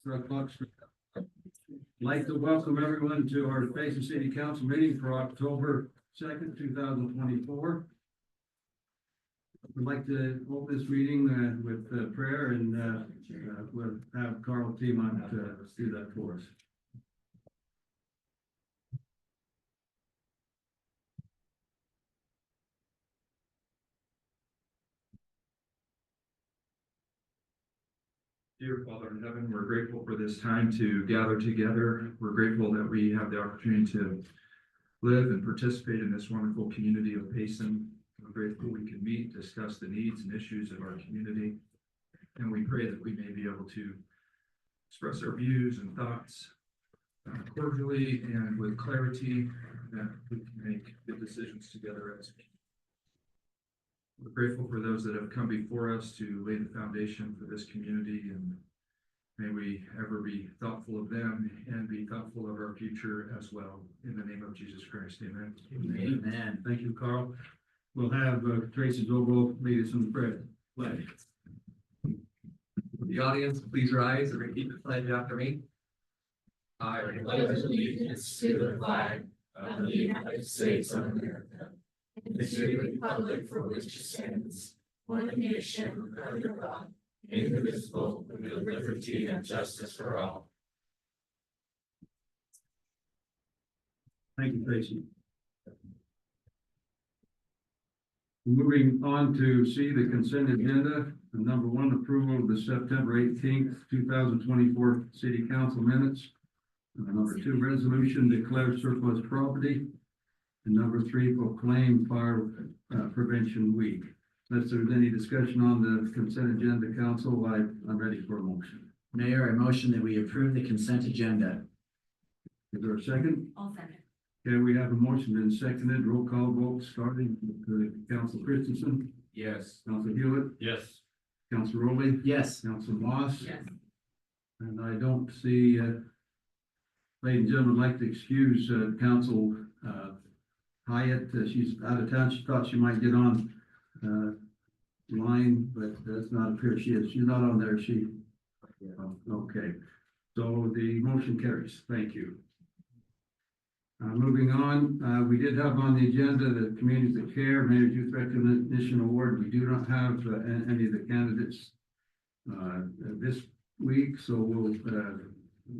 I'd like to welcome everyone to our Payson City Council meeting for October 2nd, 2024. We'd like to open this meeting with prayer, and we'll have Carl Tiemont do that for us. Dear Father in heaven, we're grateful for this time to gather together. We're grateful that we have the opportunity to live and participate in this wonderful community of Payson. We're grateful we can meet, discuss the needs and issues of our community. And we pray that we may be able to express our views and thoughts cordially and with clarity, that we can make good decisions together as a community. We're grateful for those that have come before us to lay the foundation for this community, and may we ever be thoughtful of them and be thoughtful of our future as well. In the name of Jesus Christ, amen. Amen. Thank you, Carl. We'll have Tracy Zobo lead us in the prayer. Pledge. The audience, please rise and repeat the pledge after me. I pledge allegiance to the flag of the United States of America, and to the republic for which it stands, one nation under God, indivisible, with liberty and justice for all. Thank you, Tracy. Moving on to C, the consent agenda. Number one, approval of the September 18th, 2024 City Council minutes. Number two, resolution declare surplus property. And number three, proclaim Fire Prevention Week. Unless there's any discussion on the consent agenda, council, I'm ready for a motion. Mayor, I motion that we approve the consent agenda. Is there a second? I'll second. Okay, we have a motion and seconded. Roll call vote starting with Council Christensen. Yes. Council Hewitt. Yes. Council Rowley. Yes. Council Moss. Yes. And I don't see, ladies and gentlemen, I'd like to excuse Council Hyatt. She's out of town. She thought she might get on line, but does not appear she is. She's not on there. She. Okay. So the motion carries. Thank you. Moving on, we did have on the agenda the Communities of Care Mayor's Youth Recognition Award. We do not have any of the candidates this week, so we'll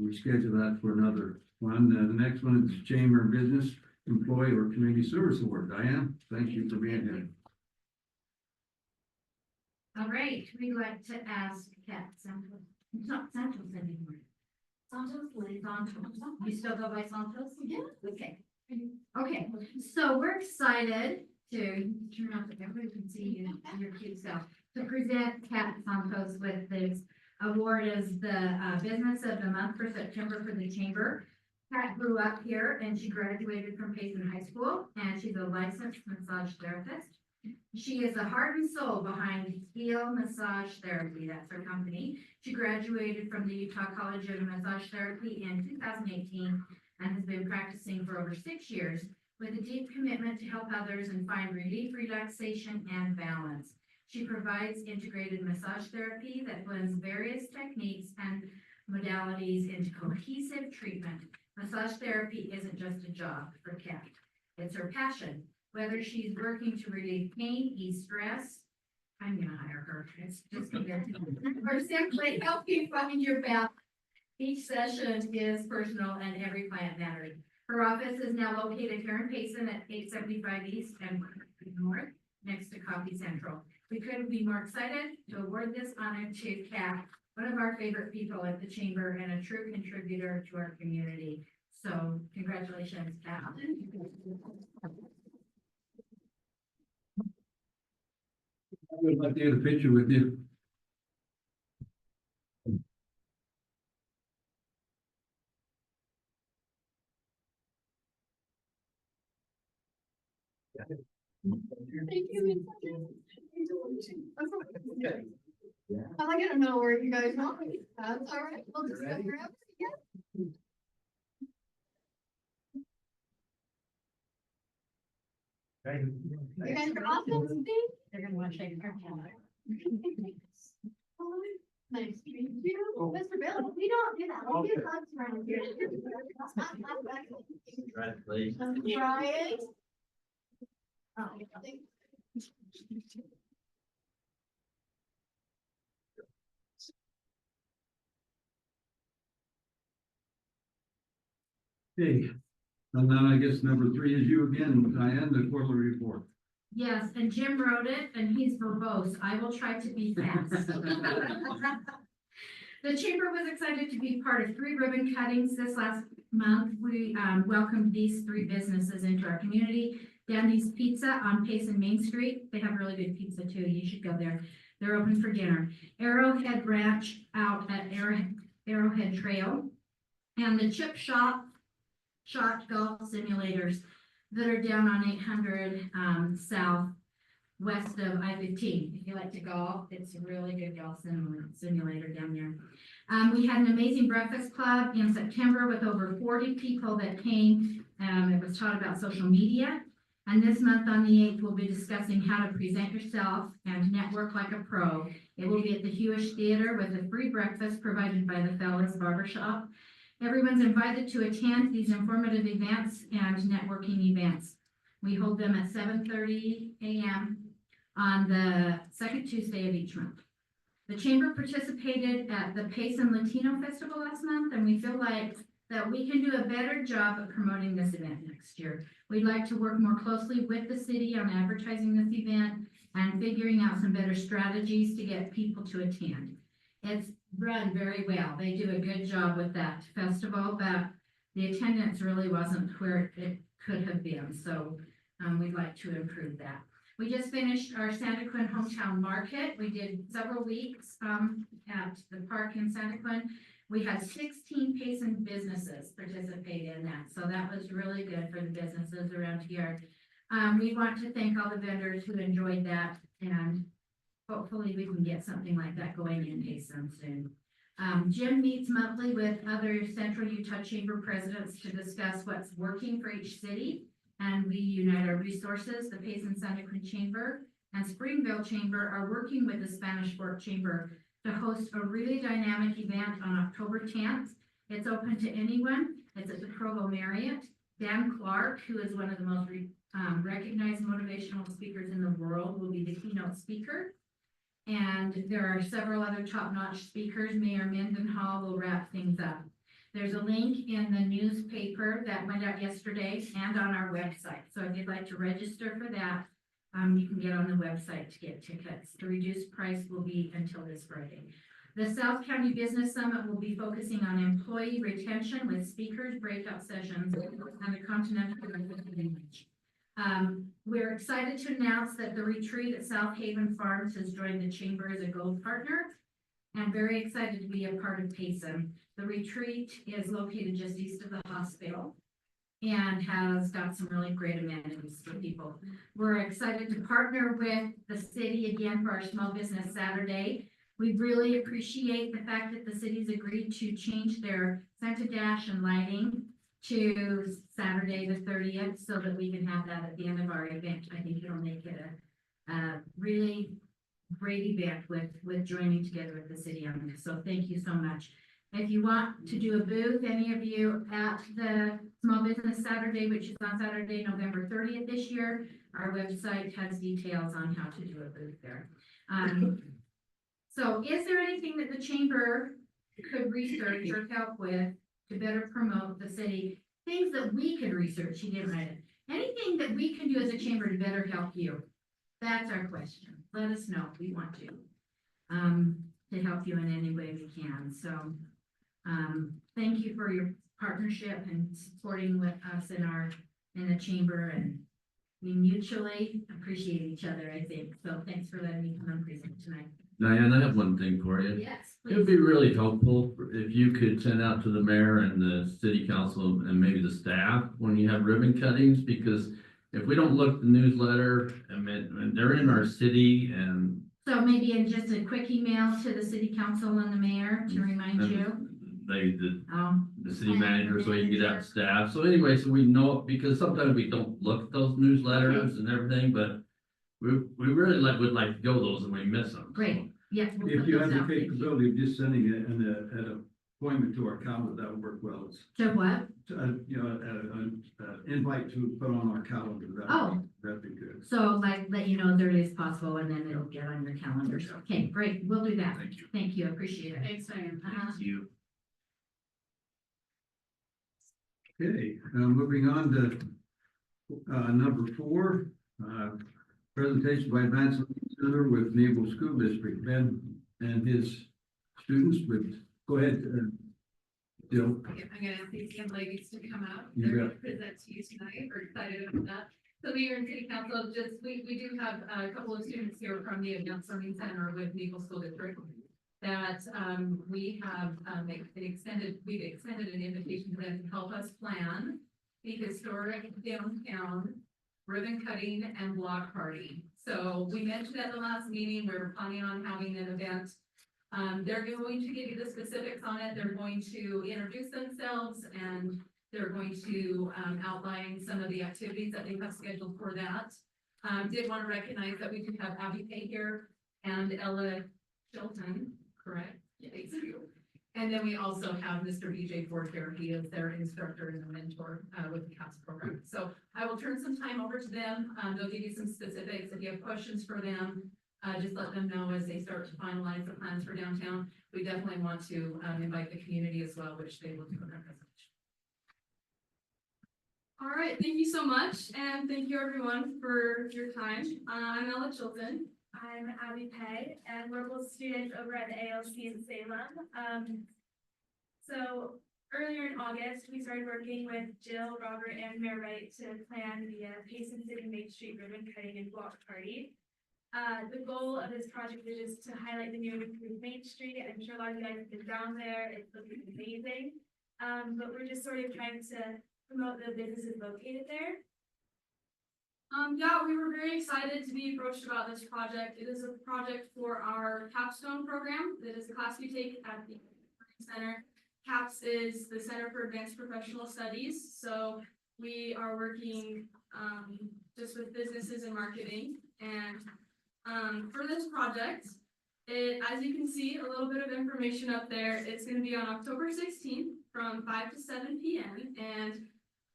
reschedule that for another one. The next one is Chamber of Business Employee or Community Service Award. Diane, thank you for being here. All right, we'd like to ask Kat Santos. It's not Santos anymore. Santos, you still go by Santos? Yeah. Okay. Okay, so we're excited to turn out so everybody can see you and your cute self to present Kat Santos with this award as the Business of the Month for September for the Chamber. Kat grew up here and she graduated from Payson High School, and she's a licensed massage therapist. She is the heart and soul behind Heal Massage Therapy. That's her company. She graduated from the Utah College of Massage Therapy in 2018 and has been practicing for over 6 years with a deep commitment to help others and find relief, relaxation, and balance. She provides integrated massage therapy that blends various techniques and modalities into cohesive treatment. Massage therapy isn't just a job for Kat. It's her passion. Whether she's working to relieve pain, ease stress, I'm gonna hire her. It's just gonna or simply help you find your balance. Each session is personal and every client matters. Her office is now located here in Payson at 875 East and North, next to Coffee Central. We couldn't be more excited to award this honor to Kat, one of our favorite people at the Chamber and a true contributor to our community. So congratulations, Kat. I would like to get a picture with you. Thank you. I don't know where you guys want me. That's all right. We'll just go grab it again. You guys are awesome. They're gonna want to shake our hand. Nice to meet you, Mr. Bill. We don't do that. We do hugs around here. Right. Oh, thank- Okay, and then I guess number 3 is you again, Diane, the quarterly report. Yes, and Jim wrote it and he's verbose. I will try to be fast. The chamber was excited to be part of 3 ribbon cuttings this last month. We welcomed these 3 businesses into our community. Dandy's Pizza on Payson Main Street. They have really good pizza too. You should go there. They're open for dinner. Arrowhead Ranch out at Arrowhead Trail. And the Chip Shot golf simulators that are down on 800 south west of I-15. If you like to golf, it's a really good golf simulator down there. We had an amazing breakfast club in September with over 40 people that came. It was taught about social media. And this month on the 8th, we'll be discussing how to present yourself and network like a pro. It will be at the Hewish Theater with a free breakfast provided by the Fellas Barbershop. Everyone's invited to attend these informative events and networking events. We hold them at 7:30 a.m. on the second Tuesday of each month. The chamber participated at the Payson Latino Festival last month, and we feel like that we can do a better job of promoting this event next year. We'd like to work more closely with the city on advertising this event and figuring out some better strategies to get people to attend. It's run very well. They do a good job with that festival, but the attendance really wasn't where it could have been. So we'd like to improve that. We just finished our Santa Quin Hometown Market. We did several weeks at the park in Santa Quin. We had 16 Payson businesses participate in that. So that was really good for the businesses around here. We want to thank all the vendors who enjoyed that, and hopefully we can get something like that going in Payson soon. Jim meets monthly with other Central Utah Chamber presidents to discuss what's working for each city, and we unite our resources. The Payson Santa Quin Chamber and Springville Chamber are working with the Spanish Fork Chamber to host a really dynamic event on October 10th. It's open to anyone. It's at the Provo Marriott. Dan Clark, who is one of the most recognized motivational speakers in the world, will be the keynote speaker. And there are several other top-notch speakers. Mayor Mendenhall will wrap things up. There's a link in the newspaper that went out yesterday and on our website. So if you'd like to register for that, you can get on the website to get tickets. The reduced price will be until this Friday. The South County Business Summit will be focusing on employee retention with speakers, breakout sessions, and the Continental Language. We're excited to announce that the retreat at South Haven Farms has joined the chamber as a gold partner, and very excited to be a part of Payson. The retreat is located just east of the hospital and has got some really great amenities for people. We're excited to partner with the city again for our Small Business Saturday. We really appreciate the fact that the city's agreed to change their Santa Dash and lighting to Saturday the 30th so that we can have that at the end of our event. I think it'll make it a really great event with joining together with the city on this. So thank you so much. If you want to do a booth, any of you at the Small Business Saturday, which is on Saturday, November 30th this year, our website has details on how to do a booth there. So is there anything that the chamber could research or help with to better promote the city? Things that we can research, she didn't write it. Anything that we can do as a chamber to better help you? That's our question. Let us know. We want to help you in any way we can. So thank you for your partnership and supporting with us in the chamber, and we mutually appreciate each other, I think. So thanks for letting me come and present tonight. Diane, I have one thing for you. Yes, It would please. be really helpful if you could send out to the mayor and the city council and maybe the staff when you have ribbon cuttings, because if we don't look the newsletter, and they're in our city and So maybe in just a quick email to the city council and the mayor to remind you. the city manager, so you can get out staff. So anyway, so we know, because sometimes we don't look at those newsletters and everything, but we really would like to go those and we miss them. Great. Yes. we'll If put you those have the out. Thank you. capability of just sending it an appointment to our calendar, that would work well. It's, To what? an invite to put on our calendar. Oh. That'd be good. So like, let you know as early as possible and then it'll get on your calendars. Okay, great. We'll do that. Thank you. Thank you. I appreciate it. Thanks, Diane. Uh-huh. You. Okay, moving on to, number 4, presentation by Advanced Center with Naval School District. Ben and his students would, go ahead, Jill. I'm gonna ask these young ladies to come out. You They're gonna bet. present to you tonight. We're excited about that. So Mayor and City Council, we do have a couple of students here from the Advanced Learning Center with Naval School District that we have we've extended an invitation to them to help us plan the historic downtown ribbon cutting and block party. So we mentioned at the last meeting, we were planning on having an event. They're going to give you the specifics on it. They're going to introduce themselves and they're going to outline some of the activities that they have scheduled for that. Did want to recognize that we do have Abby Pay here and Ella Chilton, correct? Thank you. And then we also have Mr. BJ Ford here. He is their instructor and the mentor with the CAPS program. So I will turn some time over to them. They'll give you some specifics. If you have questions for them, just let them know as they start to finalize the plans for downtown. We definitely want to invite the community as well, which they will do in their presentation. All right, thank you so much, and thank you everyone for your time. I'm Ella Chilton. I'm Abby Pei, and we're both students over at the ALC in Salem. So earlier in August, we started working with Jill, Robert, and Mayor Wright to plan the Payson City Main Street ribbon cutting and block party. The goal of this project is just to highlight the new and improved Main Street. I'm sure a lot of you guys have been down there. It's looking amazing. But we're just sort of trying to promote the businesses located there. Yeah, we were very excited to be approached about this project. It is a project for our capstone program. That is a class we take at the center. CAPS is the Center for Advanced Professional Studies. So we are working just with businesses and marketing. And for this project, as you can see, a little bit of information up there. It's going to be on October 16th from 5 to 7 p.m. And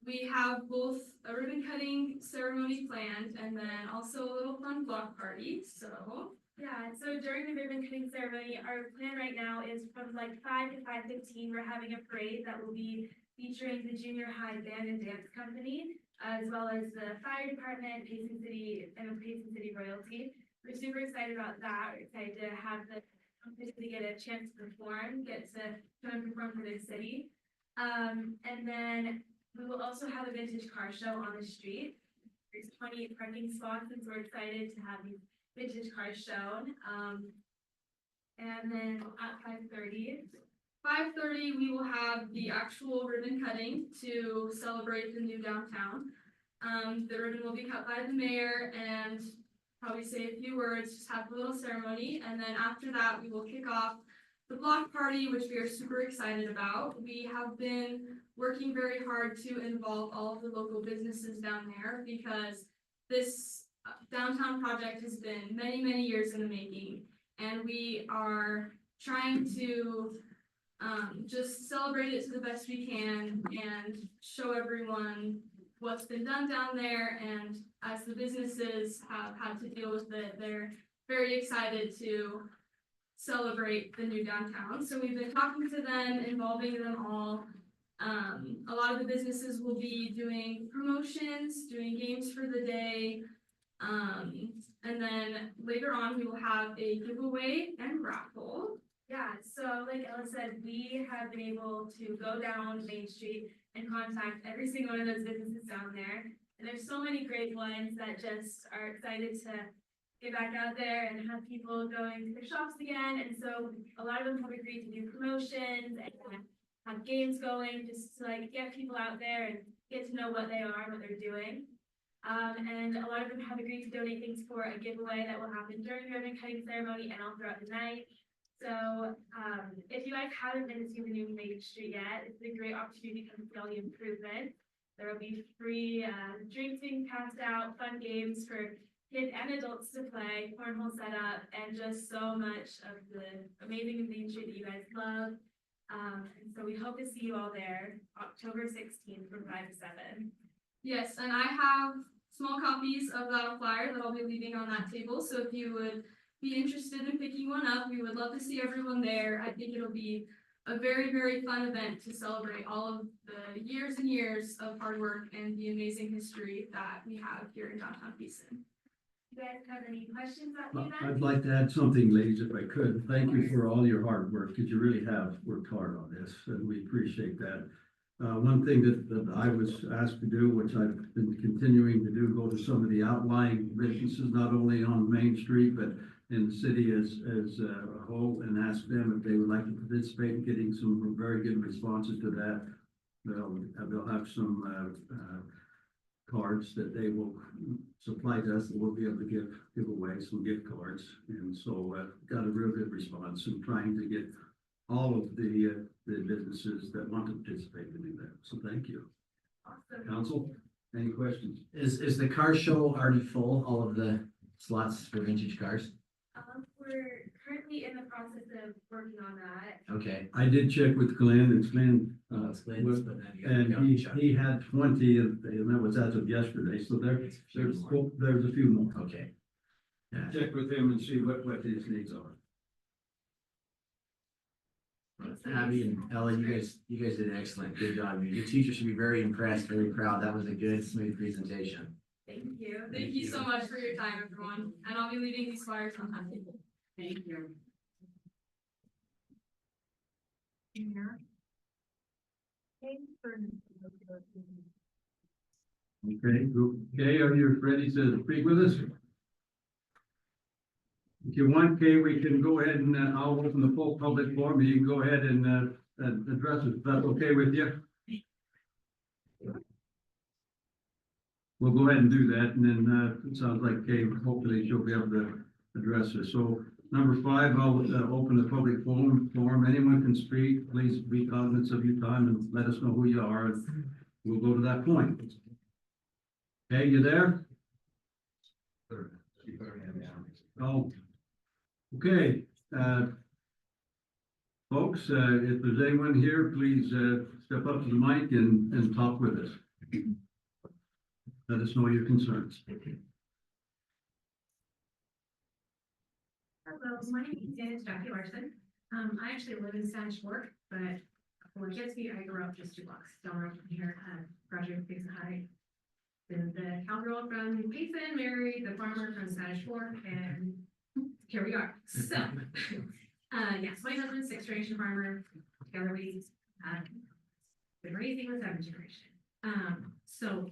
we have both a ribbon cutting ceremony planned and then also a little fun block party. So Yeah, so during the ribbon cutting ceremony, our plan right now is from like 5 to 5:15, we're having a parade that will be featuring the junior high band and dance company, as well as the fire department, Payson City, and Payson City royalty. We're super excited about that. We're excited to have the company get a chance to perform, get to come and perform for the city. And then we will also have a vintage car show on the street. There's 28 parking spots, and so we're excited to have these vintage cars shown. And then at 5:30, we will have the actual ribbon cutting to celebrate the new downtown. The ribbon will be cut by the mayor and probably say a few words, just have a little ceremony. And then after that, we will kick off the block party, which we are super excited about. We have been working very hard to involve all of the local businesses down there because this downtown project has been many, many years in the making. And we are trying to just celebrate it to the best we can and show everyone what's been done down there. And as the businesses have had to deal with it, they're very excited to celebrate the new downtown. So we've been talking to them, involving them all. A lot of the businesses will be doing promotions, doing games for the day. And then later on, we will have a giveaway and raffle. Yeah, so like Ella said, we have been able to go down Main Street and contact every single one of those businesses down there. And there's so many great ones that just are excited to get back out there and have people going to their shops again. And so a lot of them have agreed to do promotions and have games going just to like get people out there and get to know what they are, what they're doing. And a lot of them have agreed to donate things for a giveaway that will happen during the ribbon cutting ceremony and all throughout the night. So if you guys haven't been to see the new Main Street yet, it's a great opportunity to come see all the improvements. There will be free drinks being passed out, fun games for kids and adults to play, cornhole setup, and just so much of the amazing Main Street that you guys love. And so we hope to see you all there, October 16th from 5 to 7. Yes, and I have small copies of that flyer that I'll be leaving on that table, so if you would be interested in picking one up, we would love to see everyone there. I think it'll be a very, very fun event to celebrate all of the years and years of hard work and the amazing history that we have here in downtown Payson. You guys have any questions about the event? I'd like to add something, ladies, if I could. Thank you for all your hard work, because you really have worked hard on this, and we appreciate that. One thing that I was asked to do, which I've been continuing to do, go to some of the outlying businesses, not only on Main Street, but in the city as a whole, and ask them if they would like to participate in getting some very good responses to that. They'll have some cards that they will supply to us, that we'll be able to give away some gift cards. And so got a real good response in trying to get all of the businesses that want to participate to do that. So thank you. Awesome. Council, any questions? Is the car show already full, all of the slots for vintage cars? We're currently in the process of working on that. Okay. I did check with Glenn, and Glenn, It's Glenn's, was- but then you gotta and go and check. he had 20, and that was as of yesterday, so It's a few more. there's a few more. Okay. Yeah. Check with him and see what his needs are. Abby and Ella, you guys did excellent. Good job. Your teacher should be very impressed, very proud. That was a good, smooth presentation. Thank you. Thank you so much for your time, everyone, and I'll be leaving these flyers on that table. Thank you. Okay, are you ready to speak with us? If you want, Kay, we can go ahead and I'll open the full public forum. You can go ahead and address it, if that's okay with you. We'll go ahead and do that, and then it sounds like Kay, hopefully she'll be able to address it. So number 5, I'll open the public forum. Anyone can speak. Please be cognizant of your time and let us know who you are, and we'll go to that point. Hey, you there? Oh, okay, folks, if there's anyone here, please, step up to the mic and talk with us. Let us know your concerns. Hello, my name is Jackie Larson. I actually live in Spanish Fork, but when it gets me, I grew up just 2 blocks down the road from here, graduated from Payson High. Been the cowgirl from Payson, married the farmer from Spanish Fork, and here we are. So, yes, my husband's 6th generation farmer. Together we been raising the 7th generation. So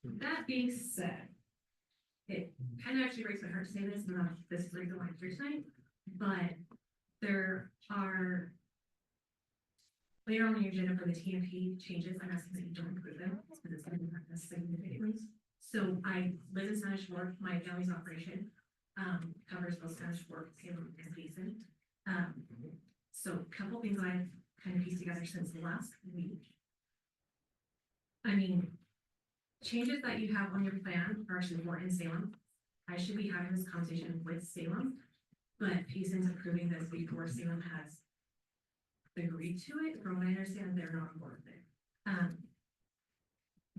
that being said, it kind of actually breaks my heart to say this, and this is the reason why I'm here tonight, but there are later on the agenda for the TMP changes. I'm asking that you don't include them because it's going to impact us significantly. So I live in Spanish Fork. My family's operation covers both Spanish Fork and Payson. So a couple things I've kind of pieced together since the last week. I mean, changes that you have on your plan are actually more in Salem. I should be having this conversation with Salem, but Payson's approving this before Salem has agreed to it. From what I understand, they're not on board with it.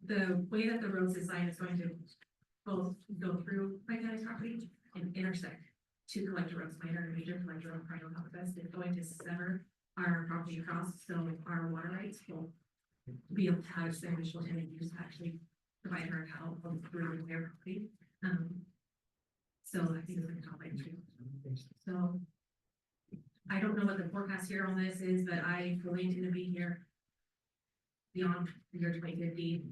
The way that the road's designed is going to both go through my family's property and intersect 2 collector roads, minor and major collector road, Pine Hill Fest. It's going to sever our property across, so our water rights will be able to have some additional tenant use to actually provide her help through their property. So I think it's going to help too. So I don't know what the forecast here on this is, but I fully intend to be here beyond the year 2050.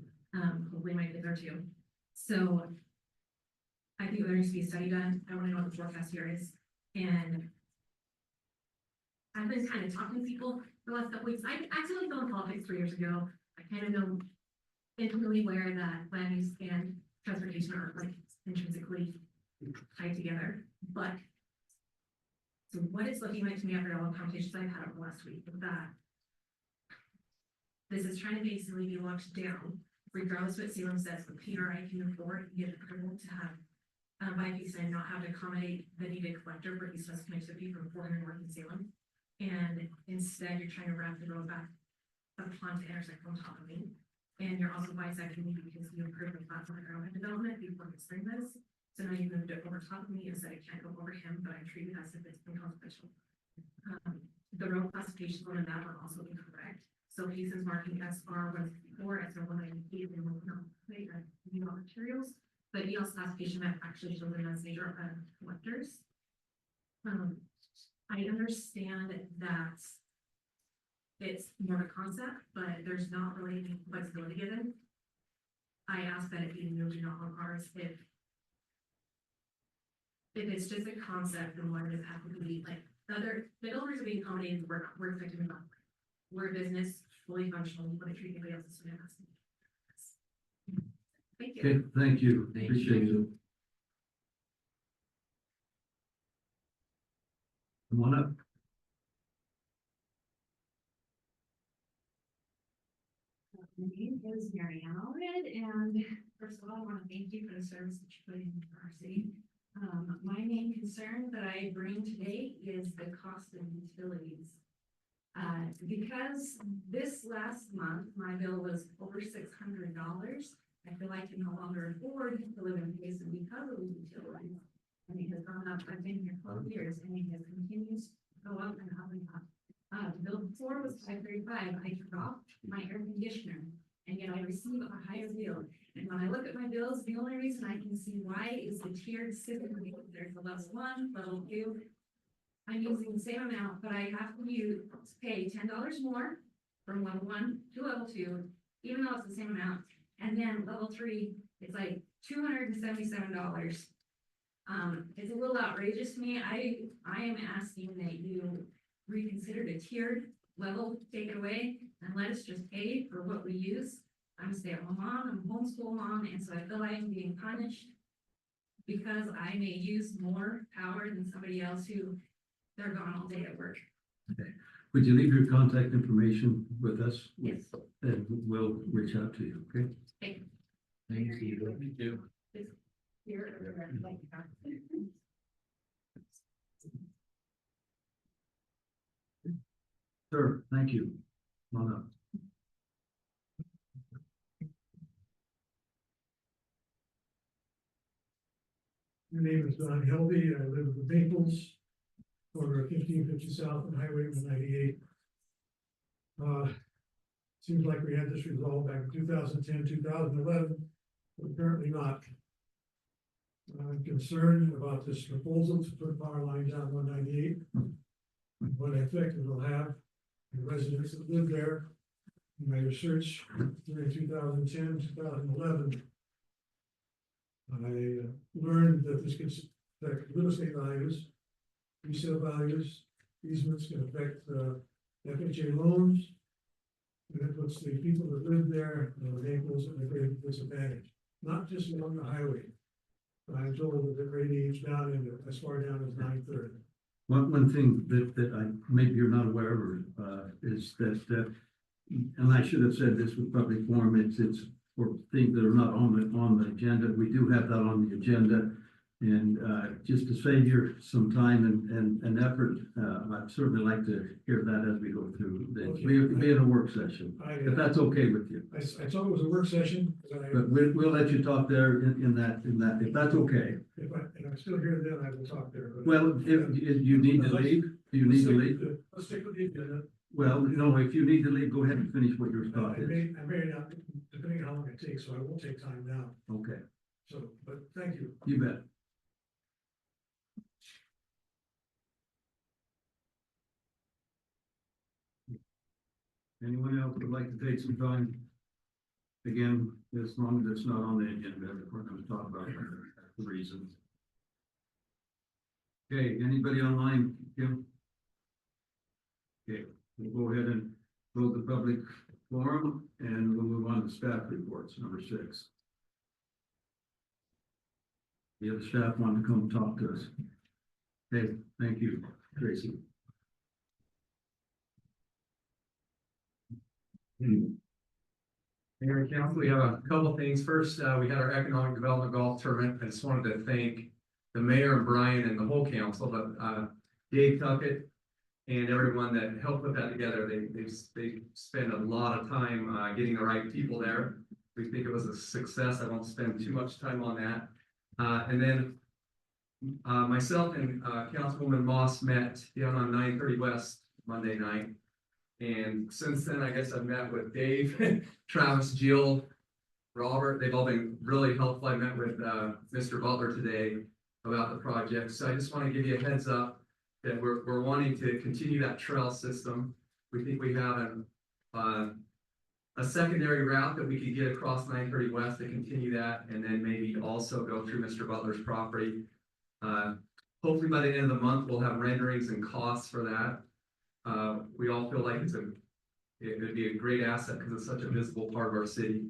Hopefully my kids are too. So I think there needs to be a study done. I want to know what the forecast here is. And I've been kind of talking to people for the last couple weeks. I accidentally fell in politics 3 years ago. I kind of know intimately where that land use and transportation are like intrinsically tied together. But so what it's looking like to me after all the conversations I've had over the last week with that, this is trying to basically be locked down, regardless of what Salem says, the PRI can afford and get approval to have by Payson not have to accommodate the needed collector for east west connectivity from 400 North and Salem. And instead, you're trying to wrap the road back up onto intersect on top of me. And you're also bisecting me because you improved the platform arrowhead development before you spring this. So now you moved it over top of me and said it can't go over him, but I treat it as if it's inconsequential. The road classifications on the map are also incorrect. So Payson's marking SR 154, SR 198, and materials. But EL's classification map actually shows them as major collectors. I understand that it's more of a concept, but there's not really any flexibility given. I ask that it be moved to not on ours if it's just a concept, then why does it have to be like the builders are being accommodated, we're effective enough. We're a business, fully functional, we want to treat anybody else as soon as. Thank you. Okay, thank you. Thank Appreciate you. Come on up. My name is Marianne Allred, and first of all, I want to thank you for the service that you put in for our city. My main concern that I bring today is the cost of utilities. Because this last month, my bill was over $600. I feel like I can no longer afford to live in Payson because of the utilities. And it has gone up, I've been here 12 years, and it has continues to go up and up and up. The bill before was $535. I dropped my air conditioner, and yet I receive a higher bill. And when I look at my bills, the only reason I can see why is the tiered system. There's a level 1, level 2. I'm using the same amount, but I have to pay $10 more from level 1 to level 2, even though it's the same amount. And then level 3, it's like $277. It's a little outrageous to me. I am asking that you reconsider the tiered level, take it away, and let us just pay for what we use. I'm a stay-at-home mom, I'm a homeschool mom, and so I feel like I'm being punished because I may use more power than somebody else who they're gone all day at work. Would you leave your contact information with us? Yes. And we'll reach out to you, okay? Thank you. Thank you. Me too. Here, Sure, thank you. Come on up. My name is Don Helby. I live in the Maples, corner of 1550 South and Highway 198. Seems like we had this resolved back in 2010, 2011, but apparently not. I'm concerned about this proposal to put power lines down 198. What effect it will have on the residents that live there. In my research during 2010, 2011, I learned that this can affect real estate values, resale values, easements can affect FHA loans. And it puts the people that live there, the Naples, at a great disadvantage, not just along the highway. But I'm told that the grade age down into as far down as 930. One thing that I, maybe you're not aware of, is that, and I should have said this with public forum, it's for things that are not on the agenda. We do have that on the agenda. And just to save you some time and effort, I'd certainly like to hear that as we go through this. Okay. Be in a work session, if that's okay with you. I thought it was a work session. But we'll let you talk there in that, if that's okay. If I'm still here, then I will talk there. but- Well, if you need to leave, do you need to leave? Let's stick with the agenda. Well, no, if you need to leave, go ahead and finish what your thought I is. may not, depending on how long it takes, so I won't take time now. Okay, So, but thank you. you bet. Anyone else would like to take some time? Again, as long as it's not on the agenda, we're going to talk about the reasons. Okay, anybody online, Kim? Okay, we'll go ahead and close the public forum and we'll move on to staff reports, number 6. The other staff want to come talk to us. Okay, thank you, Tracy. Mayor and council, we have a couple things. First, we had our economic development golf tournament. I just wanted to thank the mayor and Brian and the whole council, but Dave Tuckett and everyone that helped put that together. They spent a lot of time getting the right people there. We think it was a success. I won't spend too much time on that. And then myself and Councilwoman Moss met down on 930 West Monday night. And since then, I guess I've met with Dave, Travis, Jill, Robert. They've all been really helpful. I met with Mr. Butler today about the project. So I just want to give you a heads up that we're wanting to continue that trail system. We think we have a secondary route that we could get across 930 West to continue that, and then maybe also go through Mr. Butler's property. Hopefully by the end of the month, we'll have renderings and costs for that. We all feel like it would be a great asset because it's such a visible part of our city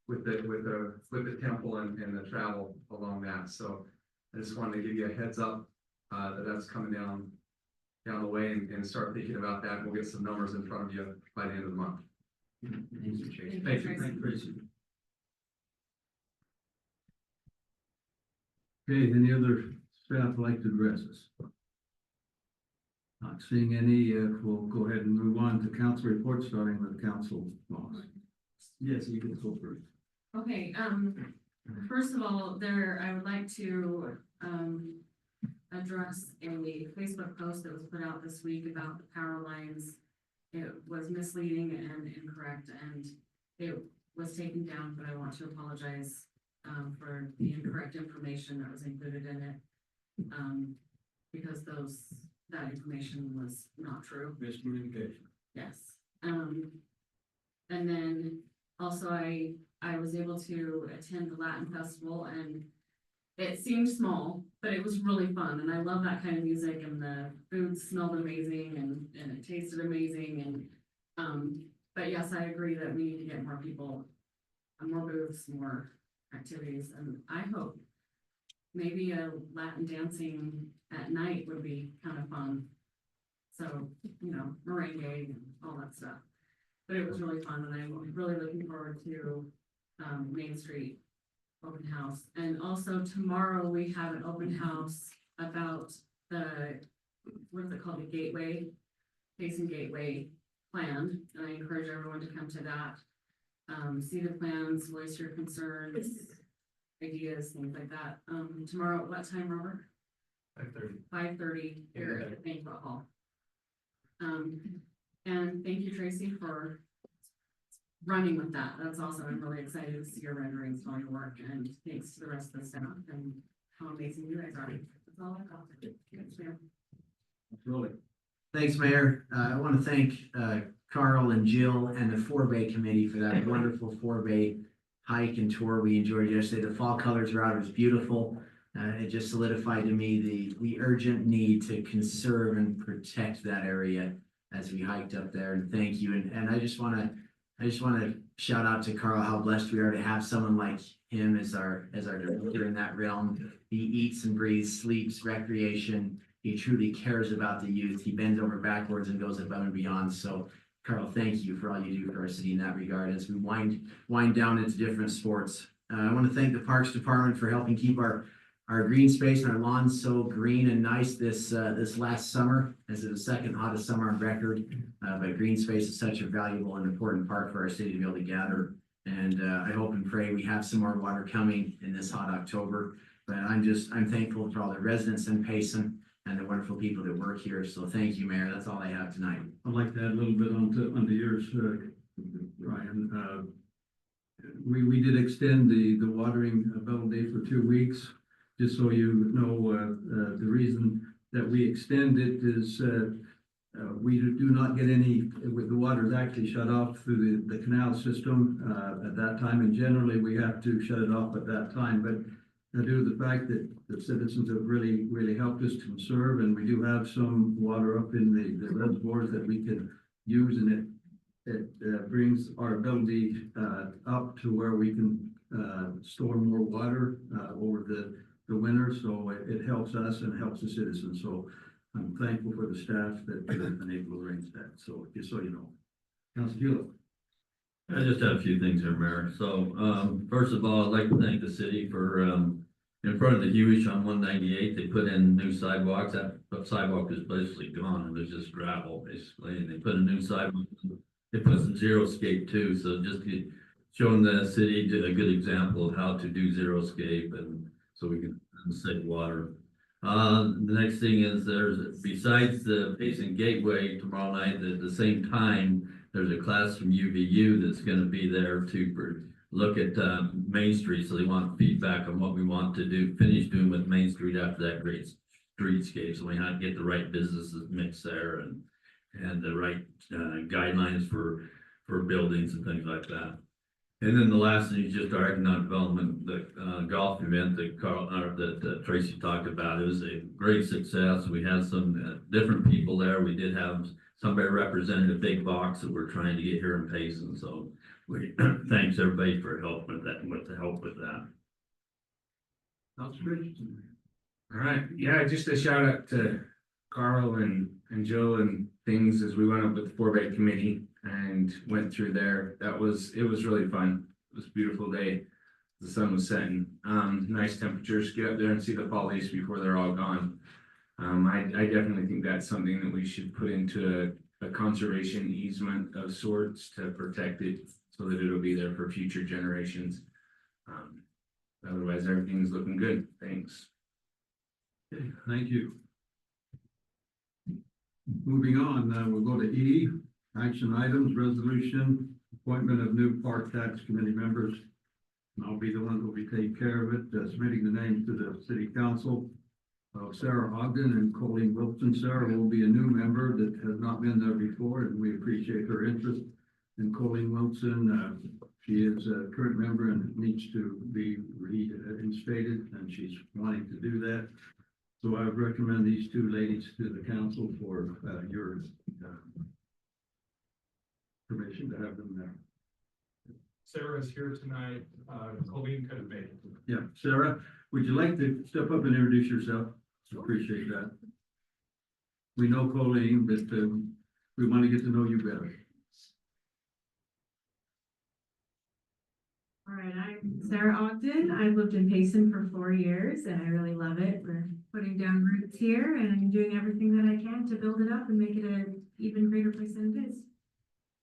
with the temple and the travel along that. So I just wanted to give you a heads up that that's coming down the way, and start thinking about that. We'll get some numbers in front of you by the end of the month. Thank you, Tracy. Thank you. Thank you, Tracy. Okay, any other staff like to address us? Not seeing any, we'll go ahead and move on to council reports, starting with Council Moss. Yes, you can go first. Okay, first of all, I would like to, address a Facebook post that was put out this week about the power lines. It was misleading and incorrect, and it was taken down, but I want to apologize, for the incorrect information that was included in it. Because that information was not true. Miscommunication. Yes. And then also I was able to attend the Latin Festival, and it seemed small, but it was really fun. And I love that kind of music, and the food smelled amazing and it tasted amazing. And, but yes, I agree that we need to get more people, more booths, more activities. And I hope maybe a Latin dancing at night would be kind of fun. So, merengue and all that stuff. But it was really fun, and I'm really looking forward to Main Street open house. And also tomorrow we have an open house about what is it called? The Gateway, Payson Gateway plan. And I encourage everyone to come to that. See the plans, voice your concerns, ideas, things like that. Tomorrow at what time, Robert? 5:30 here at the banquet hall. And thank you, Tracy, for running with that. That's awesome. I'm really excited to see your renderings and all your work, and thanks to the rest of the staff and how amazing you guys are. That's all I've got. Thanks, ma'am. Really. Thanks, Mayor. I want to thank Carl and Jill and the 4-Bay committee for that wonderful 4-Bay hike and tour we enjoyed yesterday. The fall colors were out. It was beautiful. It just solidified to me the urgent need to conserve and protect that area as we hiked up there. And thank you. And I just want to shout out to Carl how blessed we are to have someone like him as our director in that realm. He eats and breathes, sleeps, recreation. He truly cares about the youth. He bends over backwards and goes above and beyond. So Carl, thank you for all you do for our city in that regard as we wind down into different sports. I want to thank the Parks Department for helping keep our green space and our lawns so green and nice this last summer, as it was the second hottest summer on record. But green space is such a valuable and important part for our city to be able to gather. And I hope and pray we have some more water coming in this hot October. But I'm thankful for all the residents in Payson and the wonderful people that work here. So thank you, Mayor. That's all I have tonight. I'd like to add a little bit onto yours, Ryan. We did extend the watering bell day for 2 weeks. Just so you know, the reason that we extend it is we do not get any, with the water is actually shut off through the canal system at that time, and generally we have to shut it off at that time. But due to the fact that the citizens have really helped us to conserve, and we do have some water up in the reservoirs that we can use, and it brings our ability up to where we can store more water over the winter, so it helps us and helps the citizens. So I'm thankful for the staff that have been able to arrange that. So just so you know. Councilor Hewlett. I just have a few things here, Mayor. So, first of all, I'd like to thank the city for, in front of the Hewish on 198, they put in new sidewalks. That sidewalk is basically gone. It was just gravel, basically, and they put a new sidewalk. They put some zero scape too, so showing the city a good example of how to do zero scape and so we can save water. The next thing is besides the Payson Gateway tomorrow night, at the same time, there's a class from UVU that's gonna be there look at, Main Street, so they want feedback on what we want to finish doing with Main Street after that great streetscape, so we have to get the right businesses mixed there and the right, guidelines for buildings and things like that. And then the last thing is just our economic development, the golf event that Tracy talked about. It was a great success. We had some different people there. We did have somebody representing a big box that we're trying to get here in Payson. So we thanks everybody for helping with that, with the help with that. That's good. All right, yeah, just a shout out to Carl and Joe and things as we went up with the 4-Bay committee and went through there. It was really fun. It was a beautiful day. The sun was setting. Nice temperatures. Get up there and see the fall leaves before they're all gone. I definitely think that's something that we should put into a conservation easement of sorts to protect it so that it'll be there for future generations. Otherwise, everything's looking good. Thanks. Okay, thank you. Moving on, we'll go to E, action items, resolution, appointment of new park tax committee members. And I'll be the one who will be taking care of it, submitting the names to the city council. Sarah Ogden and Colleen Wilson. Sarah will be a new member that has not been there before, and we appreciate her interest. And Colleen Wilson, she is a current member and needs to be reinstated, and she's wanting to do that. So I would recommend these two ladies to the council for your permission to have them there. Sarah's here tonight. Colleen could have made it. Yeah, Sarah, would you like to step up and introduce yourself? Appreciate that. We know Colleen, but we want to get to know you better. All right, I'm Sarah Ogden. I've lived in Payson for 4 years and I really love it. We're putting down roots here and I'm doing everything that I can to build it up and make it an even greater place than it is.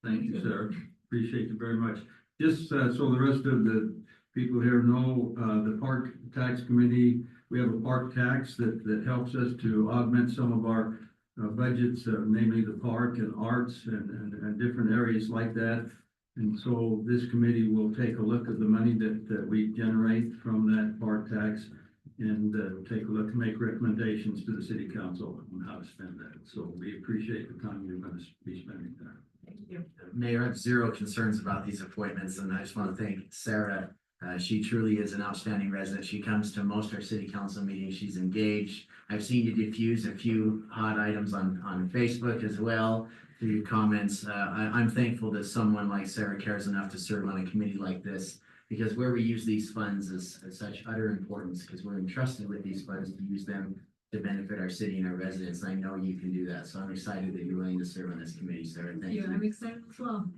Thank you, Sarah. Appreciate you very much. Just so the rest of the people here know, the Park Tax Committee, we have a park tax that helps us to augment some of our budgets, namely the park and arts and different areas like that. And so this committee will take a look at the money that we generate from that park tax and take a look and make recommendations to the city council on how to spend that. So we appreciate the time you're going to be spending there. Thank you. Mayor, I have zero concerns about these appointments, and I just want to thank Sarah. She truly is an outstanding resident. She comes to most of our city council meetings. She's engaged. I've seen you diffuse a few hot items on Facebook as well through comments. I'm thankful that someone like Sarah cares enough to serve on a committee like this, because where we use these funds is such utter importance, because we're entrusted with these funds to use them to benefit our city and our residents. And I know you can do that. So I'm excited that you're willing to serve on this committee, Sarah. Thank you. I'm excited as well.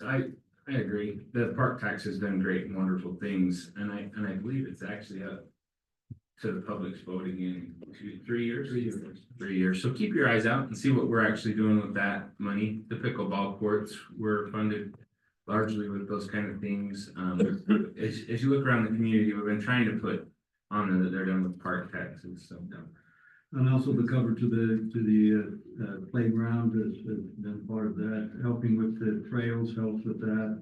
I agree. The park tax has done great and wonderful things, and I believe it's actually up to the public's voting in 3 years. 3 years. 3 years. So keep your eyes out and see what we're actually doing with that money. The pickleball courts were funded largely with those kind of things. As you look around the community, we've been trying to put on there that they're done with park taxes. So. And also the cover to the playground has been part of that. Helping with the trails helps with that.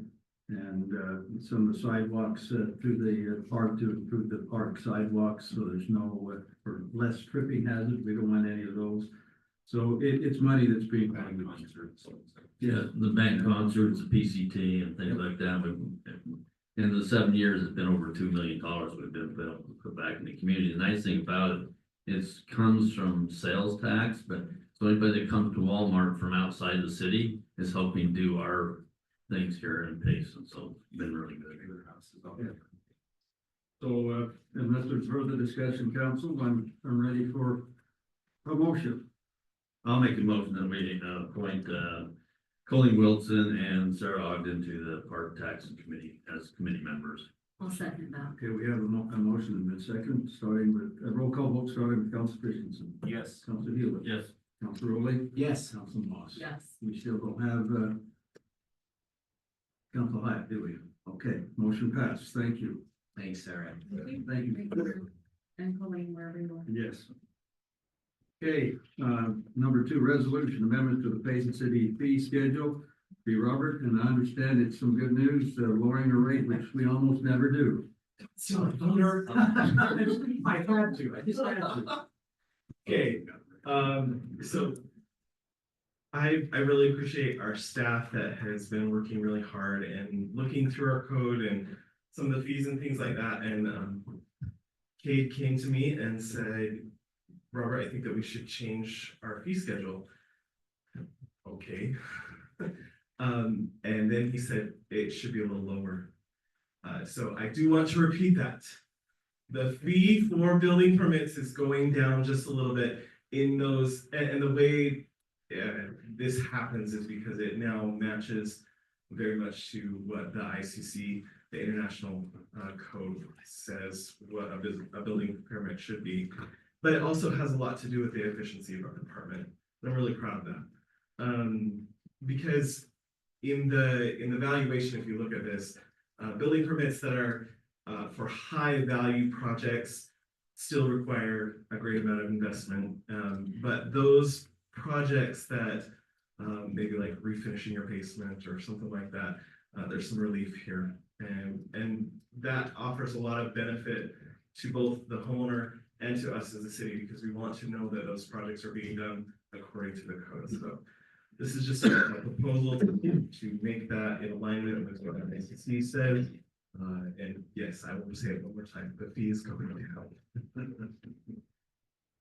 And some of the sidewalks through the park to improve the park sidewalks, so there's no or less tripping hazards. We don't want any of those. So it's money that's being paid. Yeah, the band concerts, the PCT and things like that. In the 7 years, it's been over $2 million we've been put back in the community. The nice thing about it comes from sales tax, but so anybody that comes to Walmart from outside the city is helping do our things here in Payson. So it's been really good. Yeah. So unless there's further discussion, council, I'm ready for a motion. I'll make a motion that we appoint Colleen Wilson and Sarah Ogden to the Park Tax Committee as committee members. I'll second that. Okay, we have a motion and a second, starting with, a roll call vote, starting with Council Christensen. Yes. Council Hewitt. Yes. Council Rowley. Yes. Council Moss. Yes. We still don't have, Council Hyatt, do we? Okay, motion passed. Thank you. Thanks, Sarah. Thank you. And Colleen, wherever you are. Yes. Okay, number 2, resolution amendment to the Payson City fee schedule. Be Robert, and I understand it's some good news, lowering the rate, which we almost never do. I had to, I just had to. Okay, so I really appreciate our staff that has been working really hard and looking through our code and some of the fees and things like that. And Cade came to me and said, Robert, I think that we should change our fee schedule. Okay. And then he said it should be a little lower. So I do want to repeat that. The fee for building permits is going down just a little bit in those, and the way this happens is because it now matches very much to what the ICC, the International Code, says what a building permit should be. But it also has a lot to do with the efficiency of our department. I'm really proud of that. Because in the valuation, if you look at this, building permits that are for high value projects still require a great amount of investment. But those projects that maybe like refinishing your basement or something like that, there's some relief here. And that offers a lot of benefit to both the homeowner and to us as a city, because we want to know that those projects are being done according to the code. So this is just a proposal to make that in alignment with what the ACC says. And yes, I will just say it one more time, the fee is going down.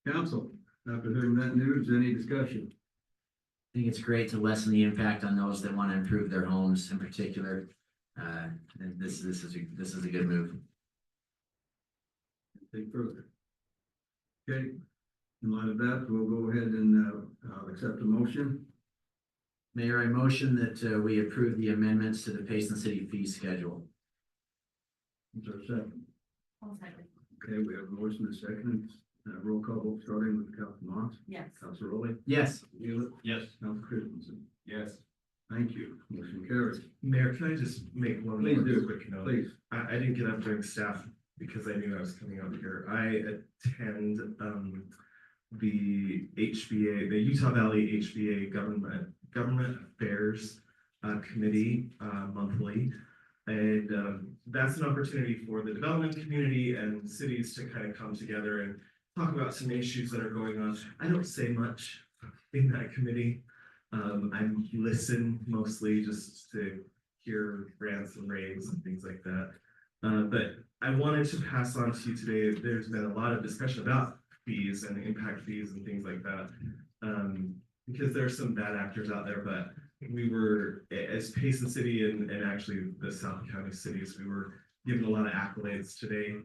Council, after hearing that news, any discussion? I think it's great to lessen the impact on those that want to improve their homes in particular. And this is a good move. Take further. Okay, in light of that, we'll go ahead and accept the motion. Mayor, I motion that we approve the amendments to the Payson City fee schedule. Is there a second? I'll second. Okay, we have a motion and a second. Roll call vote starting with Council Moss. Yes. Council Rowley. Yes. Hewitt. Yes. Council Christensen. Yes. Thank you. Motion carries. Mayor, can I just make one Please more do. quick note? Please. I didn't get up during staff because I knew I was coming up here. I attend the HBA, the Utah Valley HBA Government Affairs Committee monthly. And that's an opportunity for the development community and cities to kind of come together and talk about some issues that are going on. I don't say much in that committee. I listen mostly just to hear rants and raves and things like that. But I wanted to pass on to you today, there's been a lot of discussion about fees and impact fees and things like that. Because there's some bad actors out there, but we were, as Payson City and actually the South County cities, we were given a lot of accolades today,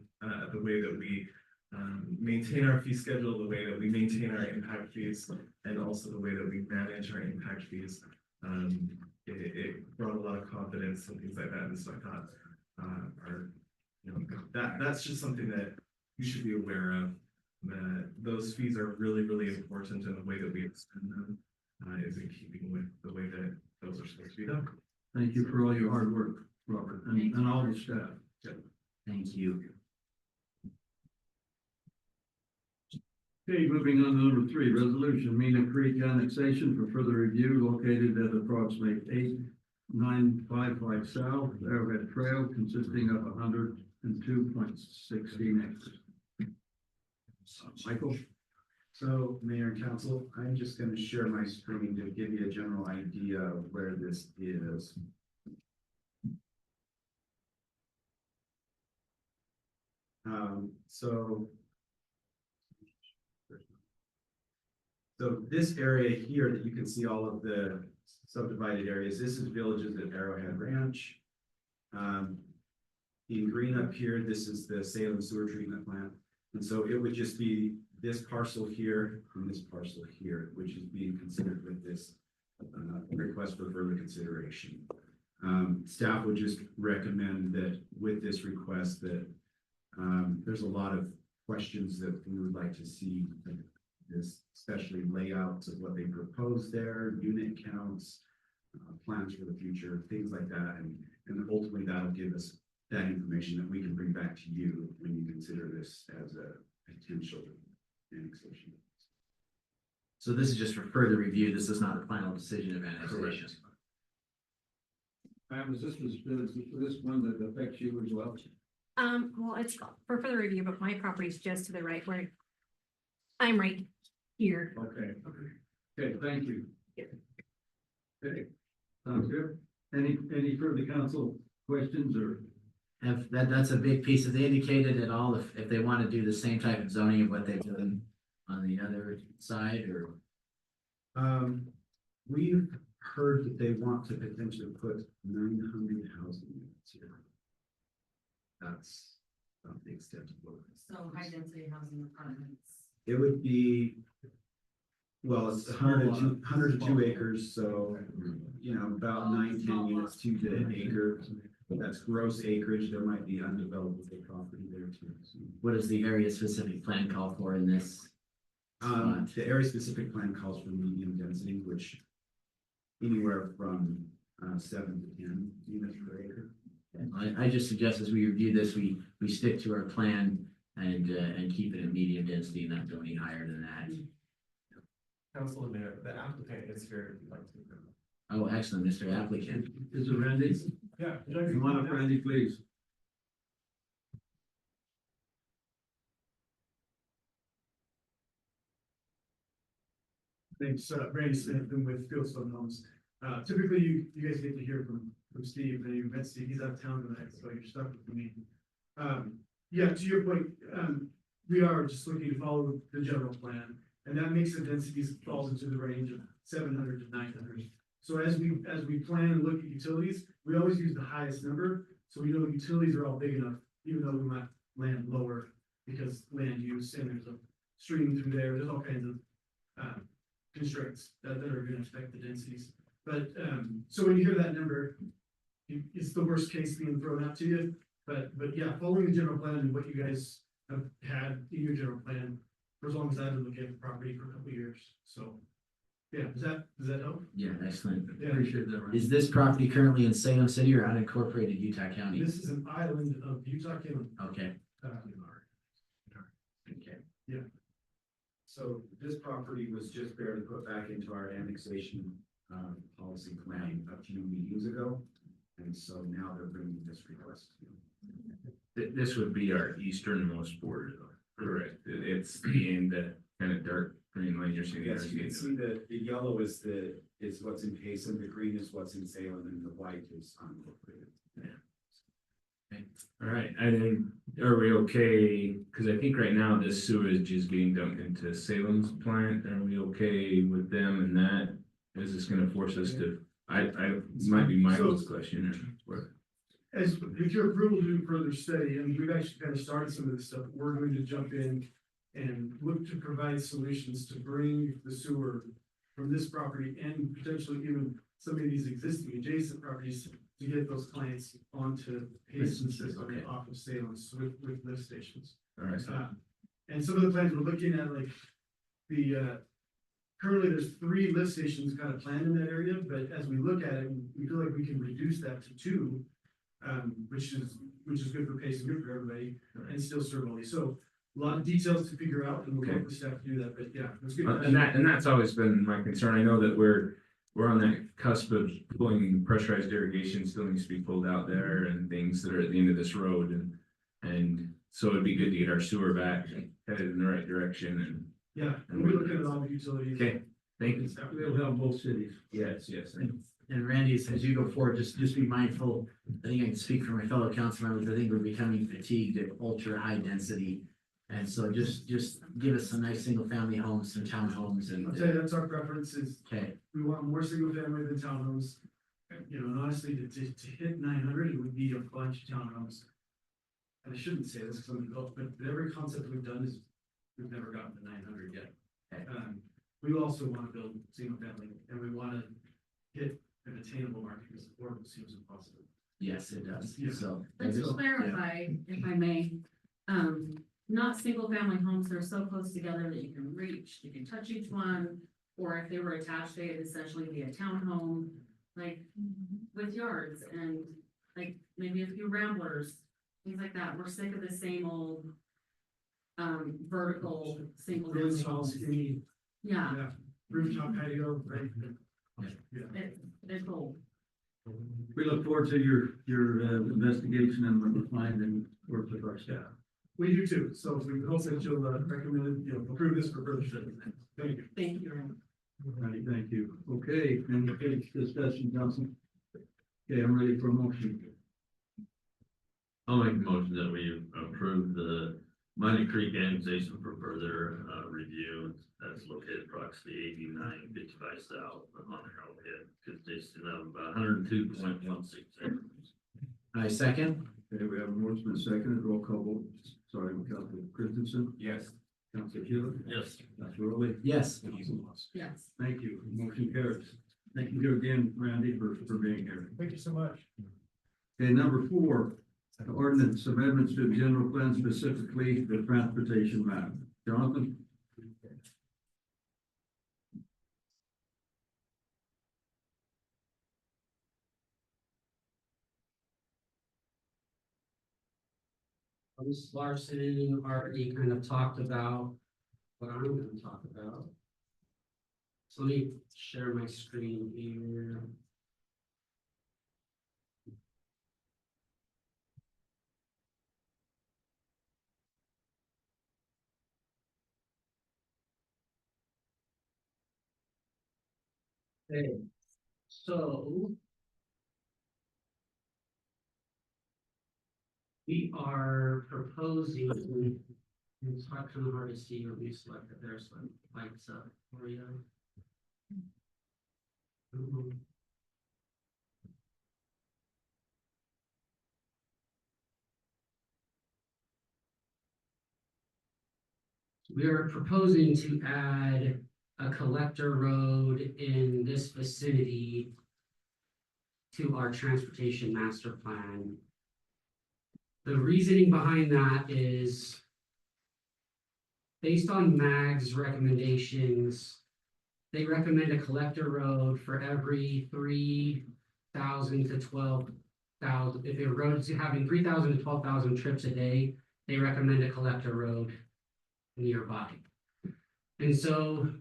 the way that we maintain our fee schedule, the way that we maintain our impact fees, and also the way that we manage our impact fees. It brought a lot of confidence and things like that. And so I thought, that's just something that you should be aware of. That those fees are really, really important, and the way that we expend them is in keeping with the way that those are supposed to be done. Thank you for all your hard work, Robert, and all the staff. Thank you. Okay, moving on to number 3, resolution, Mina Creek annexation for further review located at approximately 8955 South Arrowhead Trail, consisting of 102.16 acres. Michael? So, Mayor and Council, I'm just going to share my screen to give you a general idea of where this is. So this area here that you can see all of the subdivided areas, this is villages at Arrowhead Ranch. In green up here, this is the Salem Sewer Treatment Plant. And so it would just be this parcel here and this parcel here, which is being considered with this request for further consideration. Staff would just recommend that with this request that there's a lot of questions that we would like to see, this, especially layouts of what they propose there, unit counts, plans for the future, things like that. And ultimately that'll give us that information that we can bring back to you when you consider this as a potential annexation. So this is just for further review. This is not a final decision of annexation. Is this one that affects you as well? Well, it's for further review, but my property's just to the right where I'm right here. Okay, thank you. Okay, sounds good. Any further council questions or? That's a big piece. Have they indicated at all if they want to do the same type of zoning of what they've done on the other side, or? We've heard that they want to potentially put 900 housing units here. That's about the extent of what. So high density housing apartments. It would be, well, it's 100 to 2 acres, so, you know, about 9-10 units to the acre. That's gross acreage. There might be undeveloped property there too. So, What does the area specific plan call for in this? the area specific plan calls for medium density, which anywhere from 7 to 10 units per acre. I just suggest as we review this, we stick to our plan and keep it at medium density, not go any higher than that. Council and Mayor, the applicant is here if you'd like to. Oh, excellent, Mr. Applicant. Is it Randy? Yeah. Come on up, Randy, please. Thanks, Randy Smith, been with Fieldstone Homes. Typically, you guys get to hear from Steve, and you met Steve, he's out of town tonight, so you're stuck with me. Yeah, to your point, we are just looking to follow the general plan, and that makes the densities falls into the range of 700 to 900. So as we plan and look at utilities, we always use the highest number, so we know the utilities are all big enough, even though we might land lower because land use and there's a stream through there, there's all kinds of constraints that are going to affect the densities. But so when you hear that number, it's the worst case being thrown out to you. But yeah, following the general plan and what you guys have had in your general plan for as long as I've been looking at the property for a couple of years. So yeah, does that help? Yeah, excellent. Yeah. Appreciate that, Randy. Is this property currently in Salem City or unincorporated Utah County? This is an island of Utah County. Okay, Yeah. So this property was just barely put back into our annexation policy plan a few meetings ago. And so now they're bringing this request. This would be our easternmost border, though. Correct. It's the end, that kind of dark green line you're seeing. Yes, you can see the yellow is what's in Payson, the green is what's in Salem, and the white is unincorporated. All right, and then are we okay? Because I think right now this sewage is being dumped into Salem's plant. Are we okay with them and that? Is this gonna force us to, I might be Michael's question or. As with your approval to do further study, and we've actually kind of started some of this stuff, we're going to jump in and look to provide solutions to bring the sewer from this property and potentially even some of these existing adjacent properties to get those clients onto Payson system off of Salem with lift stations. All right. And some of the plans we're looking at, like currently there's 3 lift stations kind of planned in that area, but as we look at it, we feel like we can reduce that to 2. Which is good for Payson, good for everybody, and still serve all these. So a lot of details to figure out, and we'll work with staff to do that. But yeah, that's good. And that's always been my concern. I know that we're on that cusp of pulling pressurized irrigation still needs to be pulled out there and things that are at the end of this road, and so it'd be good to get our sewer back headed in the right direction. And yeah, and we're looking at all the utilities. okay, thank you. We'll help both cities. Yes. and Randy, as you go forward, just be mindful. I think I can speak for my fellow council members. I think we're becoming fatigued at ultra high density. And so just give us some nice single family homes, some townhomes and. I'll tell you, that's our preference is Okay, we want more single family than townhomes. You know, and honestly, to hit 900, it would be a bunch of townhomes. And I shouldn't say this because I'm adult, but every concept we've done is, we've never gotten to 900 yet. We also want to build single family and we want to hit an attainable mark because affordable seems impossible. Yes, it does, Yeah. so. Let's clarify, if I may, not single family homes that are so close together that you can reach, you can touch each one. Or if they were attached, they'd essentially be a townhome, like with yards and like maybe a few ramblers, things like that. We're sick of the same old vertical single Really family small, homes. skinny, Yeah, yeah, rooftop patio, right? Yeah. it's old. We look forward to your investigation and what you find and work with our staff. We do too, so we hope that you'll recommend, approve this for further study. Thank you. Thank you. Alrighty, thank you. Okay, any further discussion, Johnson? Okay, I'm ready for a motion. I'll make a motion that we approve the Mining Creek annexation for further review. That's located approximately 8955 south on Arrowhead, because they still have about 102.16 acres. I second. Okay, we have a motion and a second, roll call vote. Sorry, Councilor Christensen, Yes. Councilor Hill, Yes. Councilor Rowley. Yes. Yes. Thank you. Motion carries. Thank you again, Randy, for being here. Thank you so much. Okay, number 4, the ordinance amendments to the general plan, specifically the transportation map. Jonathan? Ms. Larson already kind of talked about what I'm gonna talk about. So let me share my screen here. Okay, so we are proposing, it's kind of hard to see when you select it there, so it lights up for you. We are proposing to add a collector road in this vicinity to our transportation master plan. The reasoning behind that is based on MAG's recommendations. They recommend a collector road for every 3,000 to 12,000. If a road's having 3,000 to 12,000 trips a day, they recommend a collector road nearby. And so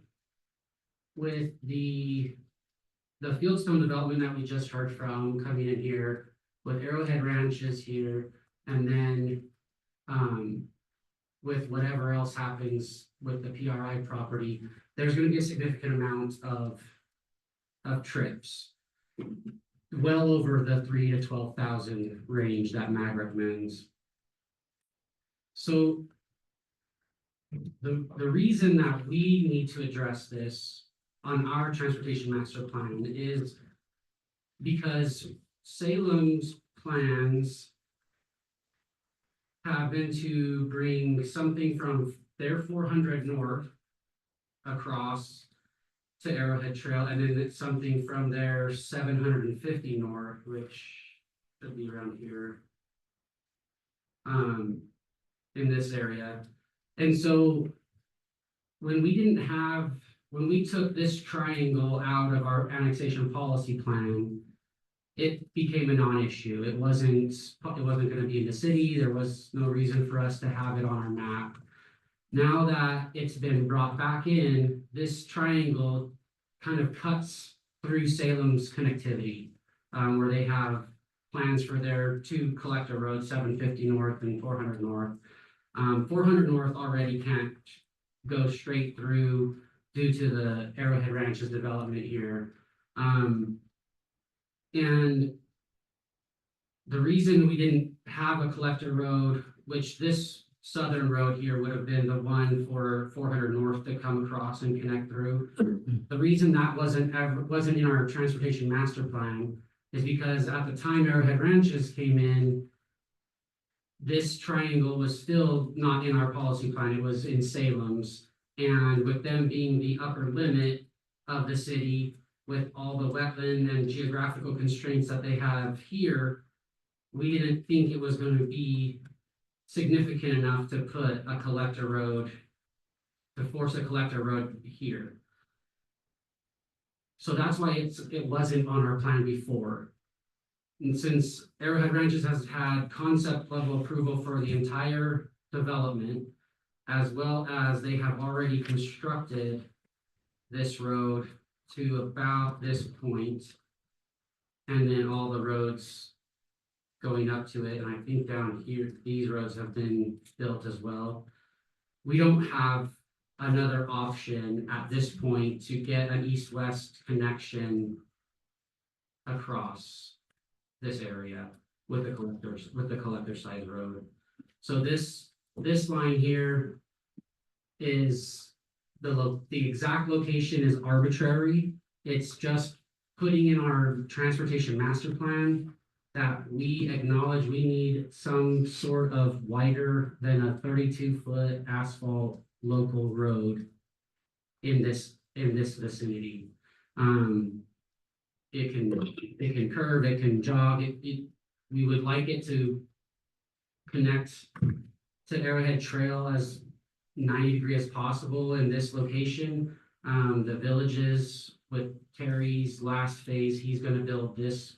with the Fieldstone development that we just heard from coming in here, with Arrowhead Ranches here, and then with whatever else happens with the PRI property, there's gonna be a significant amount of trips. Well over the 3,000 to 12,000 range that MAG recommends. So the reason that we need to address this on our transportation master plan is because Salem's plans have been to bring something from their 400 north across to Arrowhead Trail, and then it's something from their 750 north, which should be around here, in this area. And so when we took this triangle out of our annexation policy plan, it became a non-issue. It wasn't gonna be in the city. There was no reason for us to have it on our map. Now that it's been brought back in, this triangle kind of cuts through Salem's connectivity, where they have plans for their 2 collector roads, 750 north and 400 north. 400 north already can't go straight through due to the Arrowhead Ranches development here. And the reason we didn't have a collector road, which this southern road here would have been the one for 400 north to come across and connect through. The reason that wasn't in our transportation master plan is because at the time Arrowhead Ranches came in, this triangle was still not in our policy plan. It was in Salem's. And with them being the upper limit of the city, with all the wetland and geographical constraints that they have here, we didn't think it was going to be significant enough to put a collector road, to force a collector road here. So that's why it wasn't on our plan before. And since Arrowhead Ranches has had concept level approval for the entire development, as well as they have already constructed this road to about this point, and then all the roads going up to it, and I think down here, these roads have been built as well. We don't have another option at this point to get an east-west connection across this area with the collector size road. So this line here is the exact location is arbitrary. It's just putting in our transportation master plan that we acknowledge we need some sort of wider than a 32-foot asphalt local road in this vicinity. It can curve, it can jog, we would like it to connect to Arrowhead Trail as 90-degree as possible in this location. The villages with Terry's last phase, he's gonna build this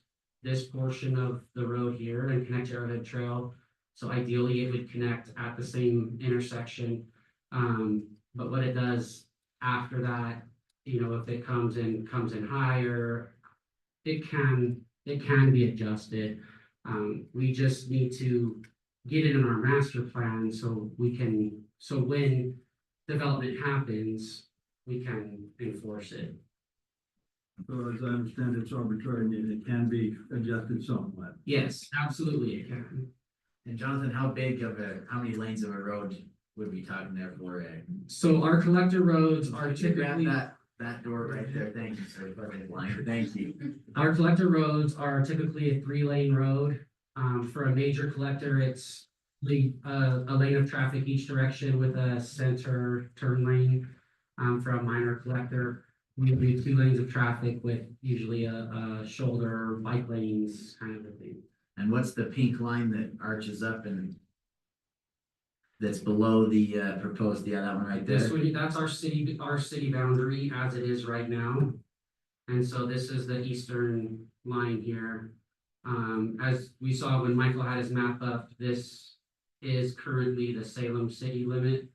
portion of the road here and connect to Arrowhead Trail. So ideally it would connect at the same intersection. But what it does after that, you know, if it comes in higher, it can be adjusted. We just need to get it in our master plan so when development happens, we can enforce it. So as I understand, it's arbitrary and it can be adjusted somewhat. Yes, absolutely it can. And Jonathan, how many lanes of a road would we talking there for? So our collector roads are Could you grab typically, that door right there, thank you, sir, thank you. our collector roads are typically a 3-lane road. For a major collector, it's a lane of traffic each direction with a center turn lane. For a minor collector, we do 2 lanes of traffic with usually a shoulder, bike lanes kind of a thing. And what's the pink line that arches up and that's below the proposed, that one right there? That's our city boundary as it is right now. And so this is the eastern line here. As we saw when Michael had his map up, this is currently the Salem city limit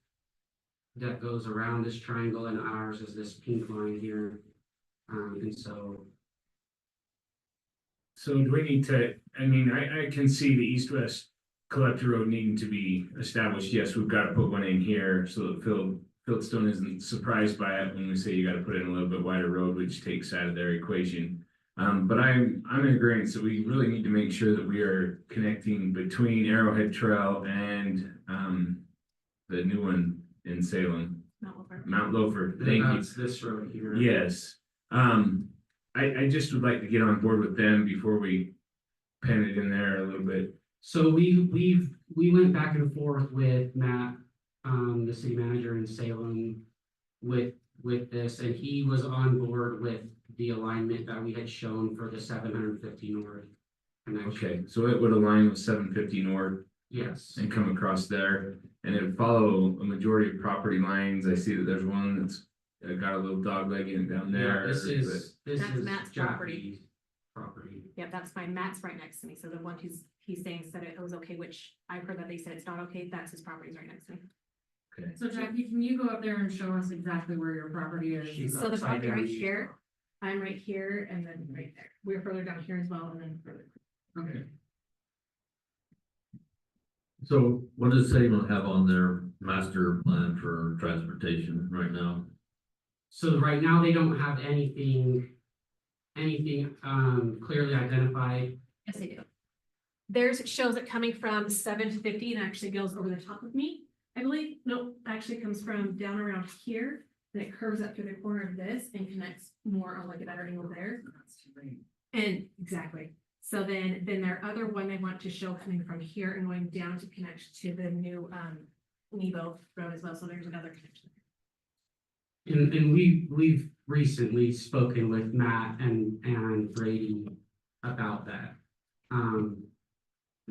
that goes around this triangle, and ours is this pink line here. And so So do we need to, I mean, I can see the east-west collector road needing to be established. Yes, we've got to put one in here so that Fieldstone isn't surprised by it when we say you got to put in a little bit wider road, which takes out of their equation. But I'm in agreement, so we really need to make sure that we are connecting between Arrowhead Trail and the new one in Salem, Mount Loafer. Thank you. that's this road here. Yes. I just would like to get on board with them before we pen it in there a little bit. So we went back and forth with Matt, the city manager in Salem, with this, and he was on board with the alignment that we had shown for the 750 north connection. Okay, so it would align with 750 north Yes. and come across there, and it would follow a majority of property lines. I see that there's one that's got a little dog leg in it down there. Yeah, this That's is Matt's Jackie's property. Yep, that's fine. Matt's right next to me. So the one he's saying said it was okay, which I've heard that they said it's not okay. That's his property's right next to me. Okay. So Jackie, can you go up there and show us exactly where your property is? So the property right here, I'm right here and then right there. We're further down here as well and then further. Okay. So what does Salem have on their master plan for transportation right now? So right now, they don't have anything clearly identified. Yes, they do. Theirs shows it coming from 750 and actually goes over the top of me, I believe. Nope, actually comes from down around here. And it curves up through the corner of this and connects more on like a better angle there. And exactly. So then their other one they want to show coming from here and going down to connect to the new Nebo road as well. So there's another connection. And we've recently spoken with Matt and Brady about that.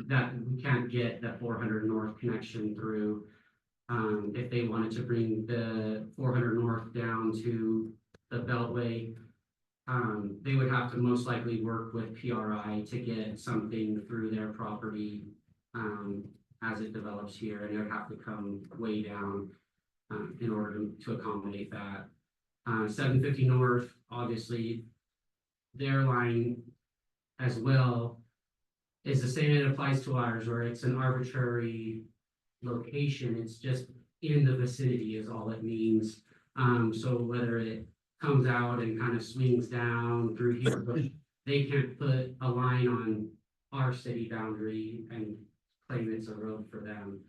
That we can't get that 400 north connection through. If they wanted to bring the 400 north down to the Beltway, they would have to most likely work with PRI to get something through their property, as it develops here, and it would have to come way down, in order to accommodate that. 750 north, obviously, their line as well is the same. It applies to ours, where it's an arbitrary location. It's just in the vicinity is all it means. So whether it comes out and kind of swings down through here, but they can't put a line on our city boundary and claim it's a road for them.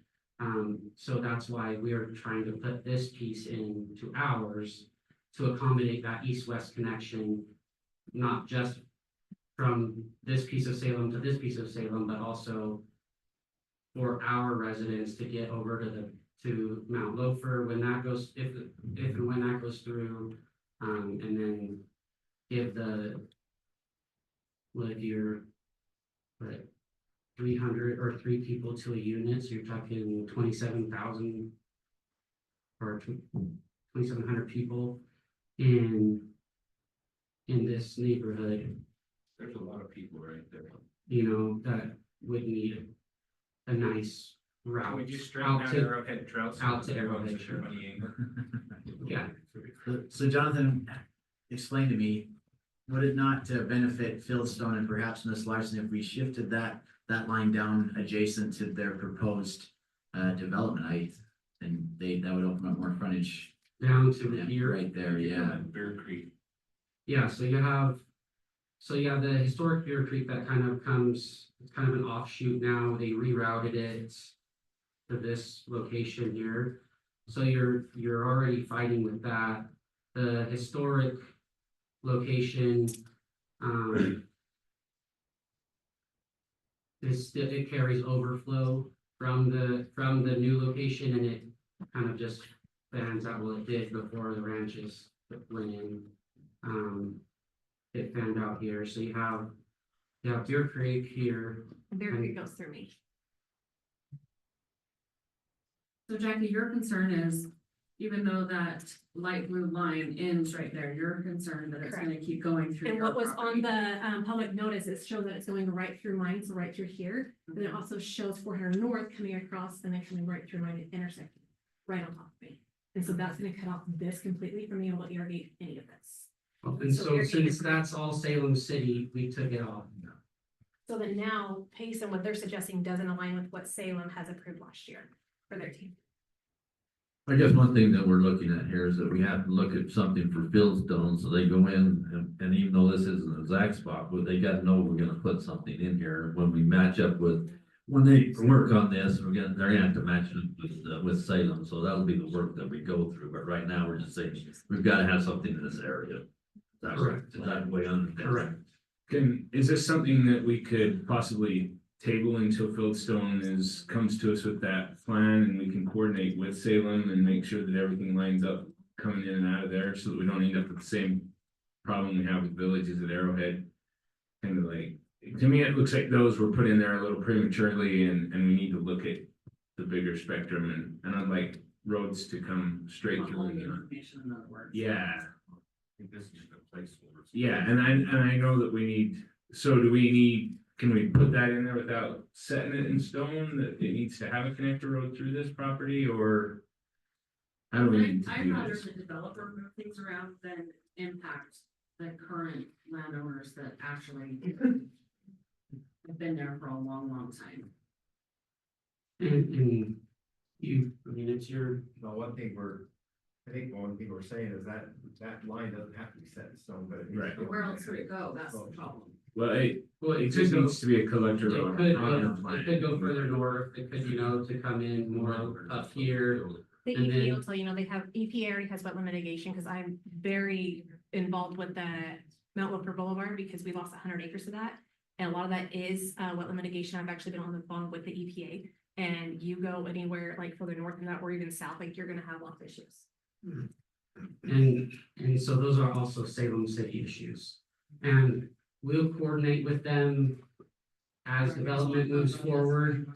So that's why we are trying to put this piece into ours to accommodate that east-west connection, not just from this piece of Salem to this piece of Salem, but also for our residents to get over to Mount Loafer when that goes, if and when that goes through, and then give if you're, 300 or 3 people to a unit, so you're talking 27,000 or 2,700 people in this neighborhood. There's a lot of people right there. You know, that would need a nice route. Would you straighten out Arrowhead Trail? Out to Arrowhead Trail. Yeah. So Jonathan, explain to me, would it not benefit Fieldstone and perhaps Miss Larson if we shifted that line down adjacent to their proposed development? And that would open up more frontage Down to here. right there, yeah. Bear Creek. Yeah, so you have the historic Bear Creek that kind of comes, it's kind of an offshoot now. They rerouted it to this location here. So you're already fighting with that. The historic location, it carries overflow from the new location, and it kind of just fans out. Well, it did before the ranches went in. It fanned out here, so you have Deer Creek here. Bear Creek goes through me. So Jackie, your concern is, even though that light blue line ends right there, you're concerned that it's gonna keep going through And your what was property. on the public notice, it shows that it's going right through mine, so right through here. And then it also shows 400 north coming across and then coming right through mine intersecting, right on top of me. And so that's gonna cut off this completely from being able to irrigate any of this. And So so you're since getting- that's all Salem City, we took it off. So that now Payson, what they're suggesting doesn't align with what Salem has approved last year for their team. I guess one thing that we're looking at here is that we have to look at something for Fieldstone, so they go in, and even though this isn't an exact spot, but they gotta know we're gonna put something in here when we match up with. When they work on this, they're gonna have to match it with Salem, so that'll be the work that we go through, but right now, we're just saying, we've gotta have something in this area. Is that correct? Is that the way I understand? Correct. Is this something that we could possibly table until Fieldstone comes to us with that plan, and we can coordinate with Salem and make sure that everything lines up coming in and out of there, so that we don't end up with the same problem we have with villages at Arrowhead? Kind of like, to me, it looks like those were put in there a little prematurely, and we need to look at the bigger spectrum, and I'd like roads to come straight through. Yeah. I think this is just a placeholder. Yeah, and I know that can we put that in there without setting it in stone, that it needs to have a connector road through this property, or? How do we need to I'd do rather this? the developer move things around than impact the current landowners that actually have been there for a long, long time. And I mean, it's your, Well, one thing we're saying is that line doesn't have to be set in stone, but it needs to Right. go Where in else there. would it go? That's the problem. Well, it it just could go, needs to be a collector it road. could go further north. It could, to come in more up here. The And EPA then- will tell you, they have, EPA already has wetland mitigation, because I'm very involved with the Mount Wilper Boulevard, because we lost 100 acres of that. And a lot of that is wetland mitigation. I've actually been on the phone with the EPA, and you go anywhere like further north than that, or even south, like you're gonna have lots of issues. And so those are also Salem City issues. And we'll coordinate with them as development moves forward.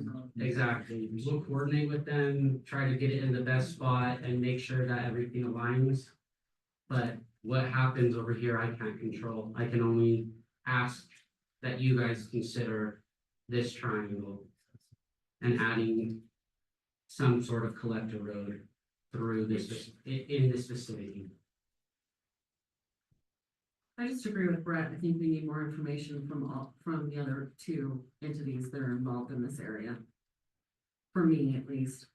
Exactly. We'll coordinate with them, try to get it in the best spot and make sure that everything aligns. But what happens over here, I can't control. I can only ask that you guys consider this triangle and adding some sort of collector road through this, in this vicinity. I just agree with Brett. I think we need more information from the other two entities that are involved in this area. For me, at least.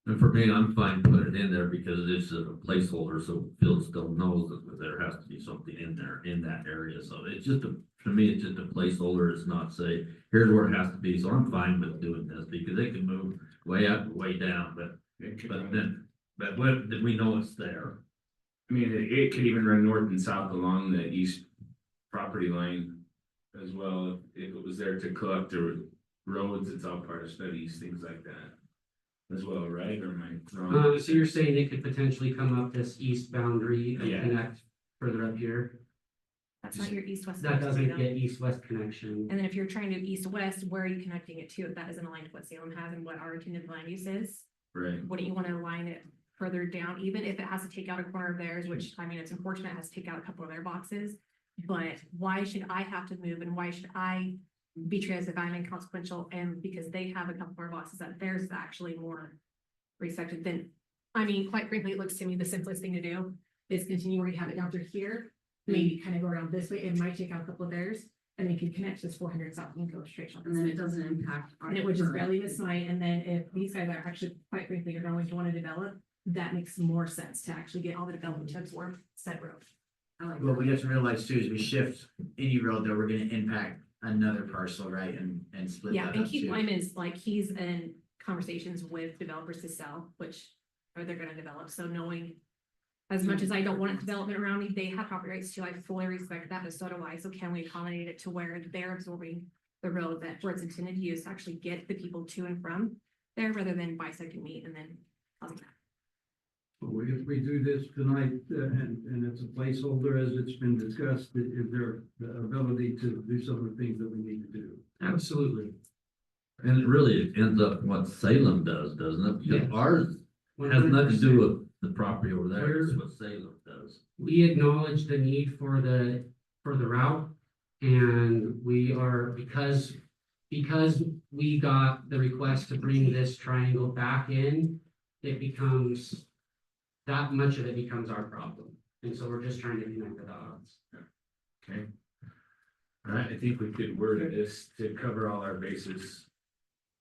And for me, I'm fine putting it in there because it's a placeholder, so Phil still knows that there has to be something in there, in that area, so it's just to me, it's just a placeholder, it's not say, here's where it has to be, so I'm fine with doing this, because it can move way up, way down, but we know it's there. I mean, it could even run north and south along the east property line as well, if it was there to collect the roads, it's all part of studies, things like that. As well, right, or am I wrong? So you're saying it could potentially come up this east boundary and Yeah. connect further up here? That's not your east-west. That doesn't get east-west connection. And then if you're trying to east-west, where are you connecting it to? If that isn't aligned to what Salem has and what our intended land use is, Right. wouldn't you want to align it further down, even if it has to take out a corner of theirs, which, I mean, it's unfortunate, it has to take out a couple of their boxes. But why should I have to move and why should I be treated as if I'm inconsequential and because they have a couple more boxes that theirs is actually more respected than, I mean, quite frankly, it looks to me the simplest thing to do is continue where you have it down through here, maybe kind of go around this way, it might take out a couple of theirs, and then you can connect to this 400 south and go straight on. And then it doesn't impact. And it would just barely miss mine, and then if these guys are actually, quite frankly, are going to want to develop, that makes more sense to actually get all the development to absorb said road. I like What that. we have to realize too is we shift any road that we're gonna impact another parcel, right, and split Yeah, that and up Keith too. Lyman's like, he's in conversations with developers to sell, which or they're gonna develop, so knowing. As much as I don't want development around me, they have property rights too, I fully respect that, but so do I, so can we accommodate it to where they're absorbing the road that for its intended use, to actually get the people to and from there, rather than bisecting me and then causing that. Well, if we do this tonight, and it's a placeholder as it's been discussed, is there the ability to do some of the things that we need to do? Absolutely. And it really ends up what Salem does, doesn't it? Because Yes. ours has nothing to do with the property over there, it's what Salem does. We acknowledge the need for the route. And we are, because we got the request to bring this triangle back in, it becomes, that much of it becomes our problem. And so we're just trying to connect the dots. Okay. All right, I think we could word this to cover all our bases.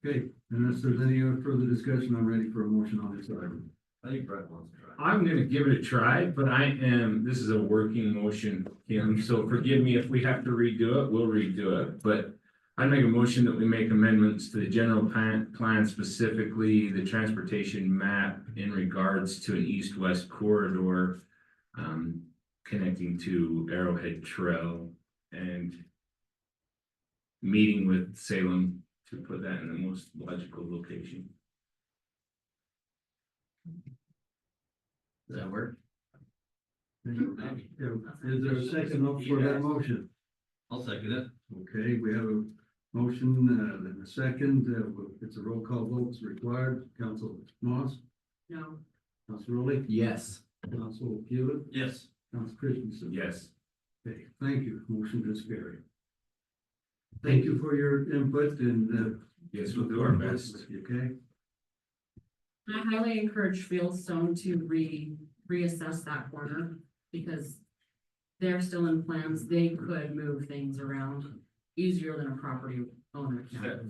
Okay, unless there's any other further discussion, I'm ready for a motion on this item. I think Brett wants to try. I'm gonna give it a try, but this is a working motion, Kim, so forgive me if we have to redo it, we'll redo it, but I make a motion that we make amendments to the general plan, specifically the transportation map in regards to an east-west corridor connecting to Arrowhead Trail and meeting with Salem to put that in the most logical location. Does that work? Is there a second for that motion? I'll second it. Okay, we have a motion, and a second, it's a roll call vote is required, Council Moss, No. Council Rowley, Yes. Council Hewitt, Yes. Council Christensen. Yes. Okay, thank you, motion is carried. Thank you for your input and, Yes, we'll do our best. Okay, I highly encourage Fieldstone to reassess that corner, because they're still in plans, they could move things around easier than a property owner can.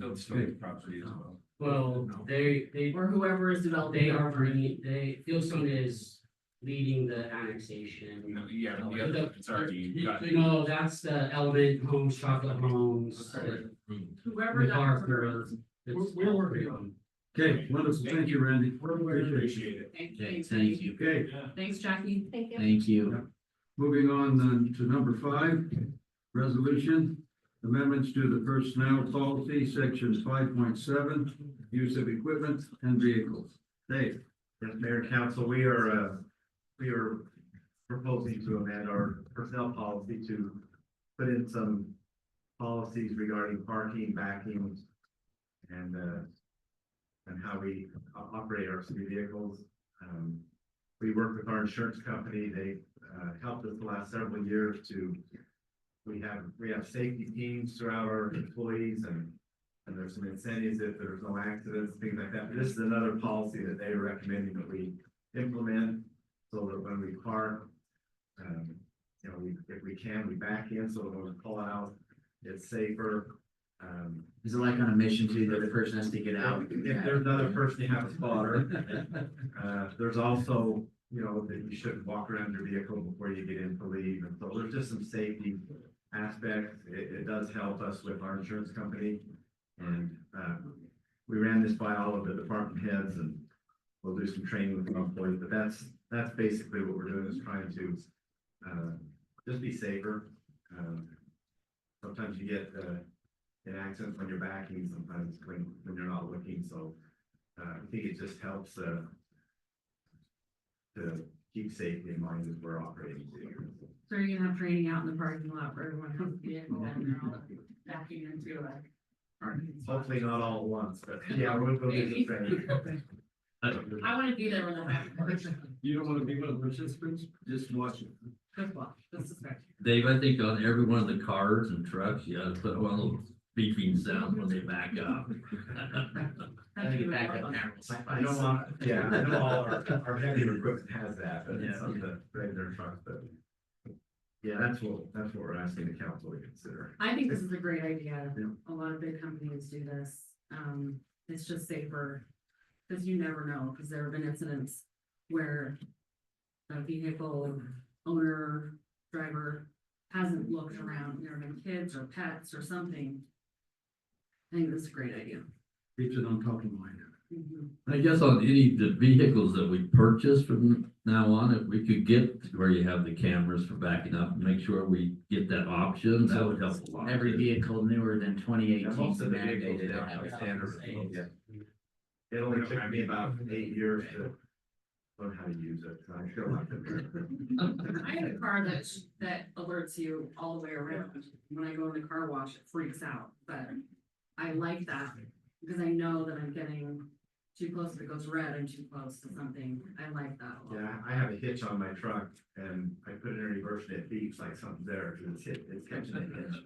Property as well. Well, they, Or whoever is developing. they are bringing, Fieldstone is leading the annexation. No, yeah, the other, it's already got. No, that's the Element Homes, Chocolate Homes. Whoever With that Arthur. We're working on okay, wonderful, thank you, Randy. Appreciate it. Okay, thank you. Okay, Thanks, Jackie. Thank you. Thank you. moving on to number 5, resolution, amendments to the personnel policy, section 5.7, use of equipment and vehicles. Dave. Yes, Mayor and Council, we are we are proposing to amend our personnel policy to put in some policies regarding parking, backing, and how we operate our city vehicles. We work with our insurance company. They helped us the last several years we have safety teams throughout our employees and there's some incentives if there's no accidents, things like that. But this is another policy that they are recommending that we implement so that when we park, if we can, we back in so that when we pull out, it's safer. Is it like on a mission too, that the person has to get out? If there's another person, you have a spotter. There's also, that you shouldn't walk around your vehicle before you get in to leave. And so there's just some safety aspects. It does help us with our insurance company. And we ran this by all of the department heads and we'll do some training with our employees. But that's basically what we're doing, is trying to just be safer. Sometimes you get in accidents when you're backing, sometimes when you're not looking. So I think it just helps to keep safety in mind as we're operating. So you're gonna have training out in the parking lot for everyone who's vehicle and they're all backing into a parking spot. Hopefully not all at once, but yeah, we'll go do the training. I wanna be there when that happens. You don't want to be one of the participants, just watch it. Just watch, just suspect. Dave, I think on every one of the cars and trucks, you gotta put one of those beeping sounds when they back up. I think back up cameras. I know, I know all our heavy equipment has that, but it's on the regular trucks, but. Yeah, that's what we're asking the council to consider. I think this is a great idea. A lot of big companies do this. It's just safer. Cause you never know, cause there have been incidents where a vehicle owner, driver hasn't looked around, there have been kids or pets or something. I think this is a great idea. Keeps it on top of mind. I guess on any of the vehicles that we purchase from now on, if we could get where you have the cameras for backing up, and make sure we get that option, that would help a lot. Every vehicle newer than 2018 Most of the vehicles mandated to now have have standard. standards. It only took me about 8 years to learn how to use it. So I feel like it. I have a car that alerts you all the way around. When I go in the car wash, it freaks out, but I like that because I know that I'm getting too close. If it goes red, I'm too close to something. I like that a lot. Yeah, I have a hitch on my truck and I put it in reverse and it beeps like something's there because it's catching a hitch.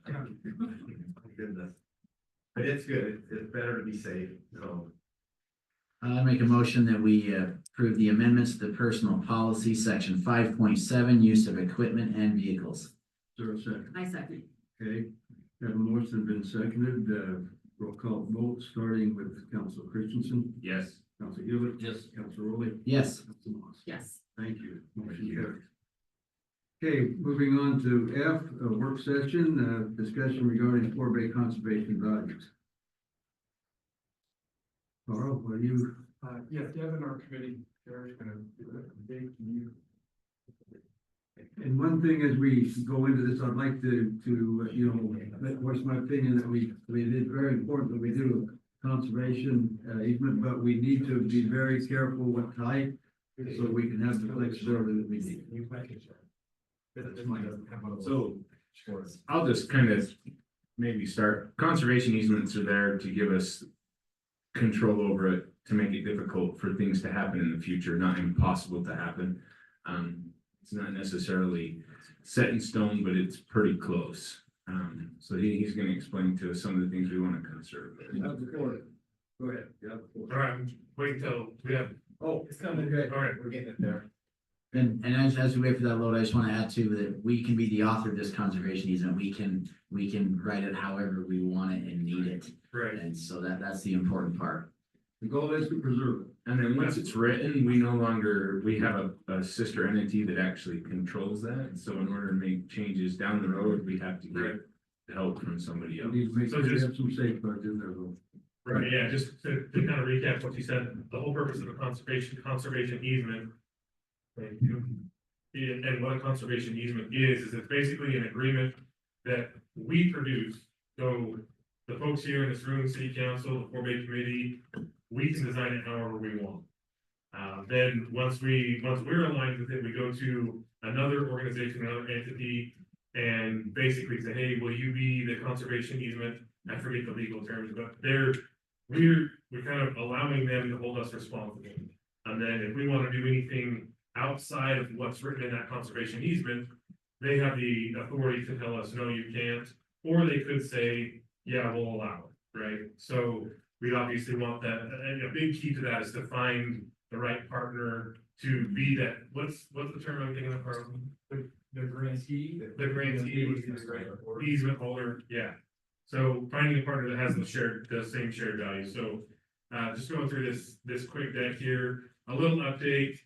Goodness. But it's good. It's better to be safe, so. I make a motion that we approve the amendments to the personal policy, section 5.7, use of equipment and vehicles. Is there a second? I second. Okay, have a motion been seconded, roll call vote, starting with Council Christensen, Yes. Council Hewlett. Yes. Council Rowley. Yes. Council Moss. Yes. Thank you. Motion carries. Okay, moving on to F, a work session, discussion regarding Fort Bay conservation values. Carl, are you? Yeah, Devin, our committee, Gary's gonna do that. And one thing as we go into this, I'd like to voice my opinion that it is very important that we do a conservation easement, but we need to be very careful what type so we can have the flexibility that we need. So I'll just kind of maybe start. Conservation easements are there to give us control over it, to make it difficult for things to happen in the future, not impossible to happen. It's not necessarily set in stone, but it's pretty close. So he's going to explain to us some of the things we want to conserve. Go ahead. All right, wait till we have, it's coming good. All right, we're getting it there. And as we wait for that load, I just want to add too that we can be the author of this conservation easement. We can write it however we want it and need it. Right. And so that's the important part. The goal is to preserve it. And then once it's written, we have a sister entity that actually controls that. So in order to make changes down the road, we have to get help from somebody else. We need to make So sure we just- have some safeguards in there though. Right, yeah, just to kind of recap what you said, the whole purpose of a conservation easement. Thank you. And what a conservation easement is it's basically an agreement that we produce. So the folks here in this room, city council, the Fort Bay committee, we can design it however we want. Then once we're aligned with it, we go to another organization, another entity, and basically say, hey, will you be the conservation easement? I forget the legal terms, but we're kind of allowing them to hold us responsible. And then if we want to do anything outside of what's written in that conservation easement, they have the authority to tell us, no, you can't, or they could say, yeah, we'll allow it, right? So we obviously want that, and a big key to that is to find the right partner to be that, what's the term I'm thinking of, Carl? The grantee? The grantee, easement holder, yeah. So finding a partner that has the same shared values, so just going through this quick deck here, a little update.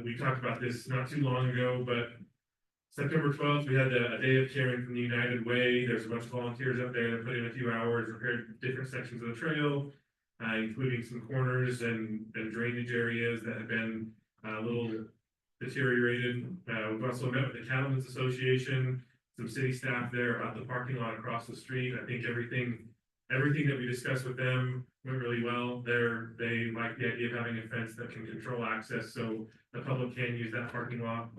We talked about this not too long ago, but September 12th, we had a day of caring from the United Way. There's a bunch of volunteers up there that put in a few hours, repaired different sections of the trail, including some corners and drainage areas that have been a little deteriorated. We've also met with the Cattlemen's Association, some city staff there about the parking lot across the street. I think everything that we discussed with them went really well. They like the idea of having a fence that can control access, so the public can use that parking lot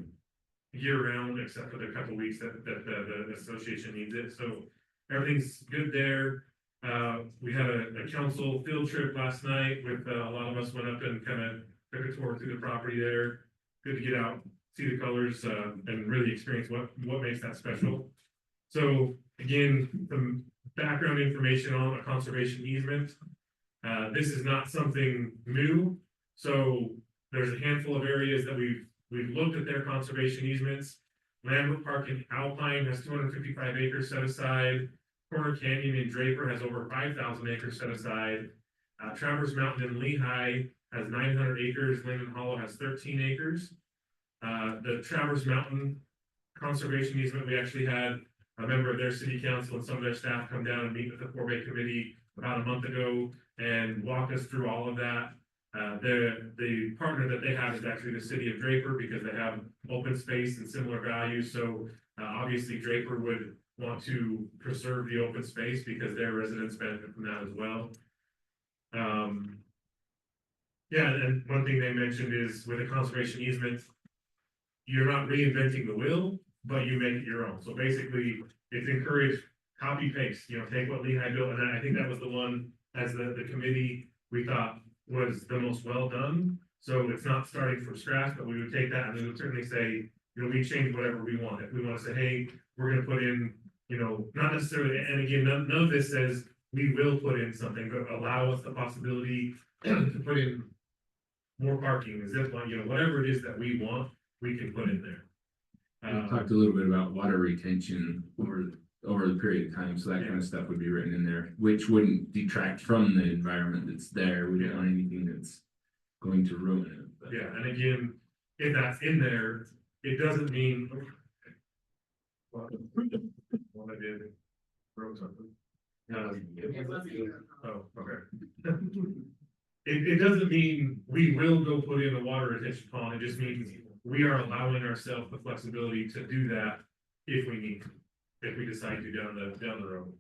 year round, except for the couple weeks that the association needs it. So everything's good there. We had a council field trip last night with a lot of us went up and kind of took a tour through the property there. Good to get out, see the colors, and really experience what makes that special. So again, some background information on a conservation easement. This is not something new. So there's a handful of areas that we've looked at their conservation easements. Lambert Park in Alpine has 255 acres set aside. Corner Canyon in Draper has over 5,000 acres set aside. Traverse Mountain in Lehigh has 900 acres. Linden Hollow has 13 acres. The Traverse Mountain conservation easement, we actually had a member of their city council and some of their staff come down and meet with the 4-Bay committee about a month ago and walk us through all of that. The partner that they have is actually the city of Draper because they have open space and similar values. So obviously Draper would want to preserve the open space because their residents benefit from that as well. Yeah, and one thing they mentioned is with a conservation easement, you're not reinventing the wheel, but you make it your own. So basically it's encouraged copy paste, take what Lehigh built. And I think that was the one as the committee we thought was the most well done. So it's not starting from scratch, but we would take that and we would certainly say, we change whatever we want. If we want to say, hey, we're going to put in, not necessarily, and again, none of this says we will put in something, but allow us the possibility to put in more parking, zip line, whatever it is that we want, we can put in there. We talked a little bit about water retention over the period of time, so that kind of stuff would be written in there, which wouldn't detract from the environment that's there. We don't want anything that's going to ruin it. But. Yeah, and again, if that's in there, it doesn't mean. What I did, wrote something. Oh, okay. It doesn't mean we will go put in a water retention pond. It just means we are allowing ourselves the flexibility to do that if we need to. If we decide to down the road.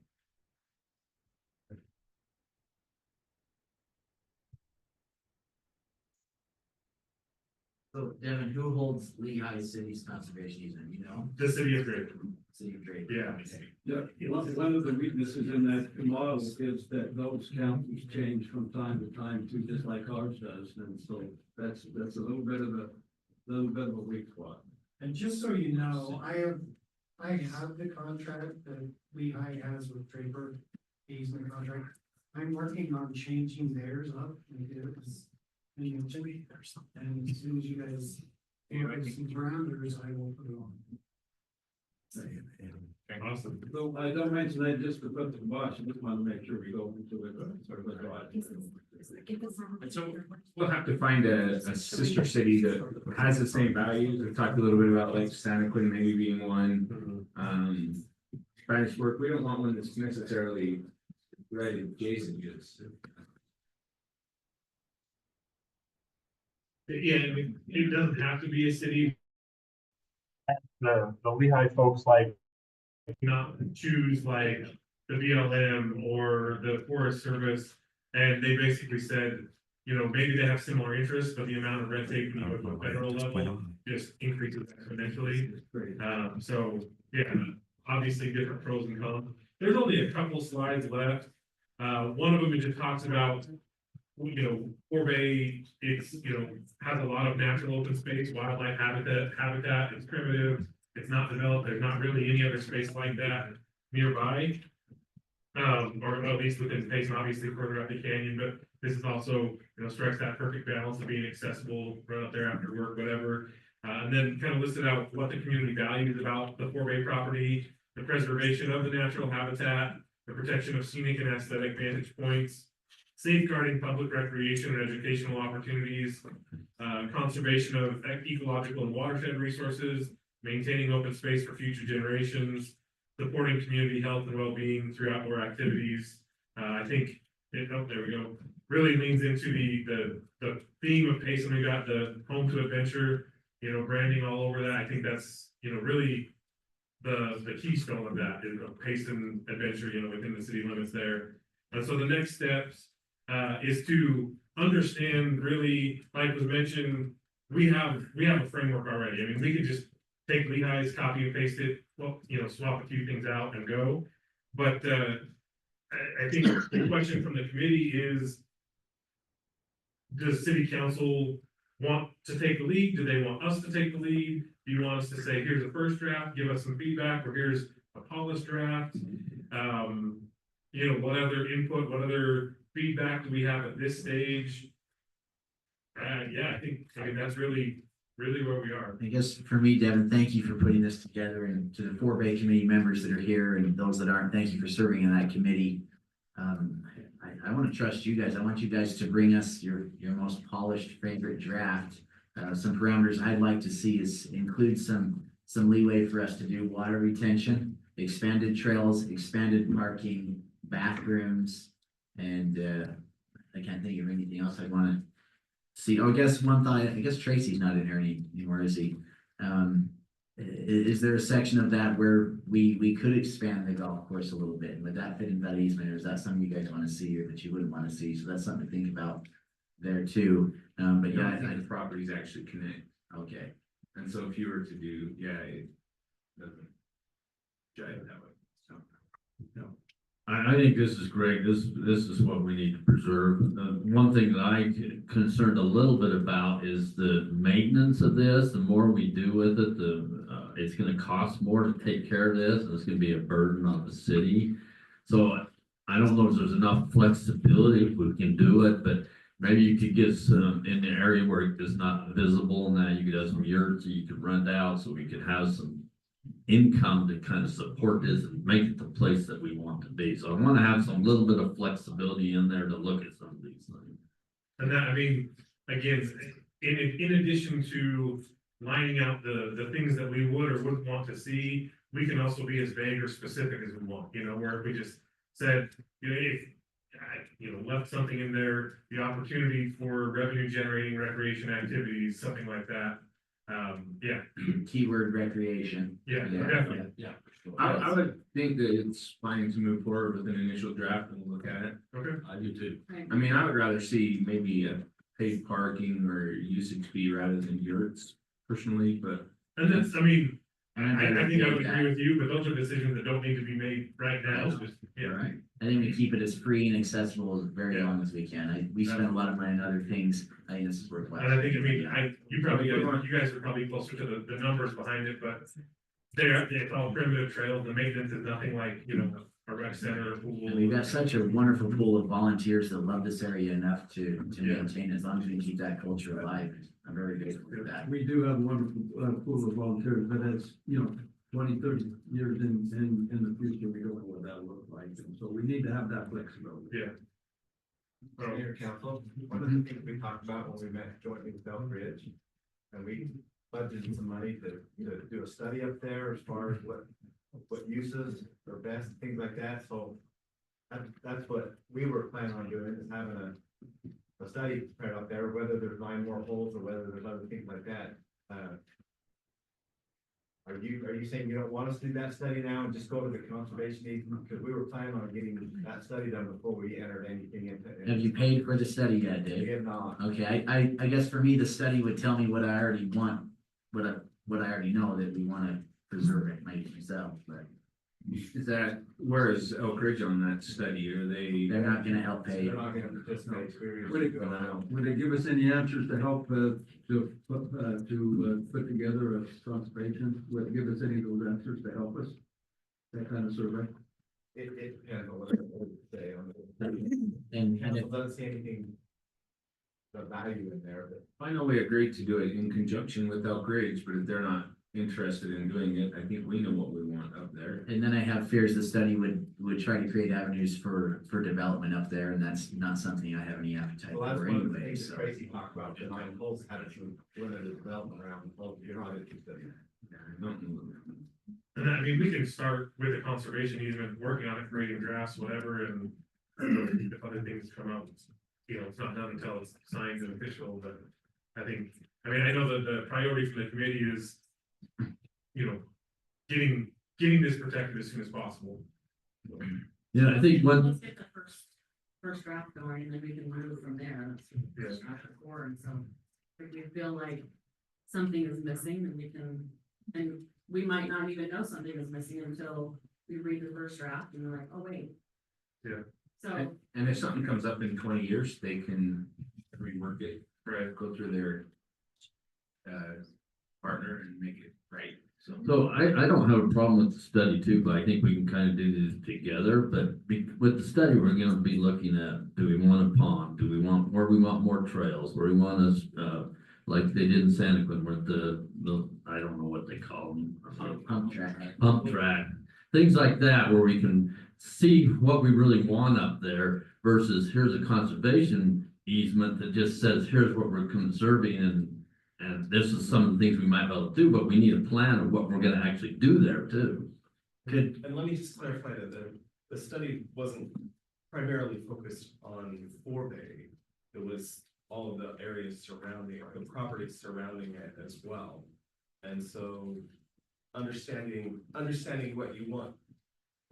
So Devin, who holds Lehigh City's conservation easement, The city of Draper. City of Draper. Yeah. Yeah, one of the weaknesses in that model is that those counties change from time to time too, just like ours does, and so that's a little bit of a weak spot. And just so you know, I have the contract that Lehigh has with Draper, the easement contract. I'm working on changing theirs up and his. And as soon as you guys give us some parameters, I will put it on. Awesome. So I don't mention that just to put the kibosh, I just want to make sure we go into it sort of a drive. And so we'll have to find a sister city that has the same values. We've talked a little bit about like Santa Quinn maybe being one. Spanish Fork, we don't want one that's necessarily right adjacent to us. Yeah, I mean, it doesn't have to be a city. The Lehigh folks like not choose like the BLM or the Forest Service, and they basically said you know, maybe they have similar interests, but the amount of red tape when you go to a federal level just increases exponentially. So, yeah, obviously different pros and cons. There's only a couple slides left. One of them, it just talks about, you know, Fort Bay, it's, you know, has a lot of natural open space, wildlife habitat, it's primitive, it's not developed, there's not really any other space like that nearby. Or at least within Payson, obviously further up the canyon, but this is also, you know, strikes that perfect balance of being accessible, run up there after work, whatever. And then kind of listed out what the community values about the Fort Bay property, the preservation of the natural habitat, the protection of scenic and aesthetic vantage points, safeguarding public recreation and educational opportunities, conservation of ecological and watershed resources, maintaining open space for future generations, supporting community health and well-being through outdoor activities. I think there we go. Really leans into the theme of Payson. We got the home to adventure, you know, branding all over that. I think that's, you know, really the keystone of that is a Payson adventure, you know, within the city limits there. And so the next steps is to understand really, like was mentioned, we have a framework already. I mean, we could just take Lehigh's, copy and paste it, well, you know, swap a few things out and go. But I think the question from the committee is, does city council want to take the lead? Do they want us to take the lead? Do you want us to say, here's a first draft, give us some feedback, or here's a polished draft? You know, what other input, what other feedback do we have at this stage? Yeah, I mean, that's really where we are. I guess for me, Devin, thank you for putting this together, and to the Fort Bay committee members that are here and those that aren't, thank you for serving in that committee. I want to trust you guys. I want you guys to bring us your most polished favorite draft. Some parameters I'd like to see is include some leeway for us to do water retention, expanded trails, expanded parking, bathrooms, and I can't think of anything else I want to see. Oh, I guess one thought, I guess Tracy's not in here anymore, is he? Is there a section of that where we could expand the golf course a little bit? Would that fit in that easement, or is that something you guys want to see or that you wouldn't want to see? So that's something to think about there too. But yeah, I think the properties actually connect. Okay. And so if you were to do, it doesn't jive that way. So, no. I think this is great. This is what we need to preserve. One thing that I'm concerned a little bit about is the maintenance of this. The more we do with it, it's going to cost more to take care of this, and it's going to be a burden on the city. So I don't know if there's enough flexibility if we can do it, but maybe you could get some in the area where it's not visible, and that you could have some yurts that you could rent out, so we could have some income to kind of support this and make it the place that we want to be. So I want to have some little bit of flexibility in there to look at some of these things. And that, I mean, again, in addition to lining out the things that we would or wouldn't want to see, we can also be as vague or specific as we want, you know, where if we just said, you know, if left something in there, the opportunity for revenue generating recreation activities, something like that. Yeah. Keyword recreation. Yeah, definitely. Yeah. I would think that it's fine to move forward with an initial draft and look at it. Okay. I do too. I mean, I would rather see maybe a paid parking or usage fee rather than yurts personally, but. And that's, I mean, And I think I would agree with you, but those are decisions that don't need to be made right now. Just, yeah. Right. I think we keep it as free and accessible as very long as we can. We spend a lot of money on other things. I think this is worthwhile. And I think, I mean, you guys are probably closer to the numbers behind it, but it's all primitive trails. The maintenance is nothing like, you know, a rec center or pool. And we've got such a wonderful pool of volunteers that love this area enough to maintain, as long as we keep that culture alive. I'm very grateful for that. We do have a wonderful pool of volunteers, but as, 20, 30 years in the future, we don't know what that'll look like. And so we need to have that flexibility. Yeah. Mayor Council, one of the things we talked about when we met jointly with Bell Ridge, and we budgeted some money to do a study up there as far as what uses are best, things like that. So that's what we were planning on doing, is having a study prepared up there, whether there's 9 more holes or whether there's other things like that. Are you saying you don't want us to do that study now and just go to the conservation easement? Because we were planning on getting that study done before we entered anything into. Have you paid for the study yet, We Dave? have not. Okay, I guess for me, the study would tell me what I already want, what I already know that we wanna preserve it myself, but Is that, where is Elk Ridge on that study? Are they? they're not gonna help pay. They're not gonna participate. Would they give us any answers to help, to put together a conservation? Would they give us any of those answers to help us? That kind of survey? It depends on what they say on the. And Council doesn't see anything. The value in there, but. I know we agreed to do it in conjunction with Elk Ridge, but if they're not interested in doing it, I think we know what we want up there. And then I have fears the study would try to create avenues for development up there, and that's not something I have any appetite Well, that's for one of the anyway, things so. Tracy talked about, the nine holes had some limited development around, well, you're not interested in. And I mean, we can start with a conservation easement, working on it, creating drafts, whatever, and if other things come out, you know, it's not done until it's signed and official, but I think, I mean, I know that the priority for the committee is, you know, getting this protected as soon as possible. Yeah, I think what, Let's get the first draft going, and then we can move from there. That's draft before, and so if we feel like something is missing, then we can, and we might not even know something is missing until we read the first draft and we're like, oh, wait. Yeah. So, And if something comes up in 20 years, they can rework it, right, go through their partner and make it right. so I don't have a problem with the study too, but I think we can kind of do this together, but with the study, we're gonna be looking at, do we want a pond? Do we want, where we want more trails, where we want us, like they did in Santa Quin, where the, I don't know what they call them. Pump track, things like that, where we can see what we really want up there versus here's a conservation easement that just says, here's what we're conserving and this is some of the things we might be able to do, but we need a plan of what we're gonna actually do there too. Good. And let me just clarify that the study wasn't primarily focused on Forebay. It was all of the areas surrounding, or the properties surrounding it as well. And so understanding what you want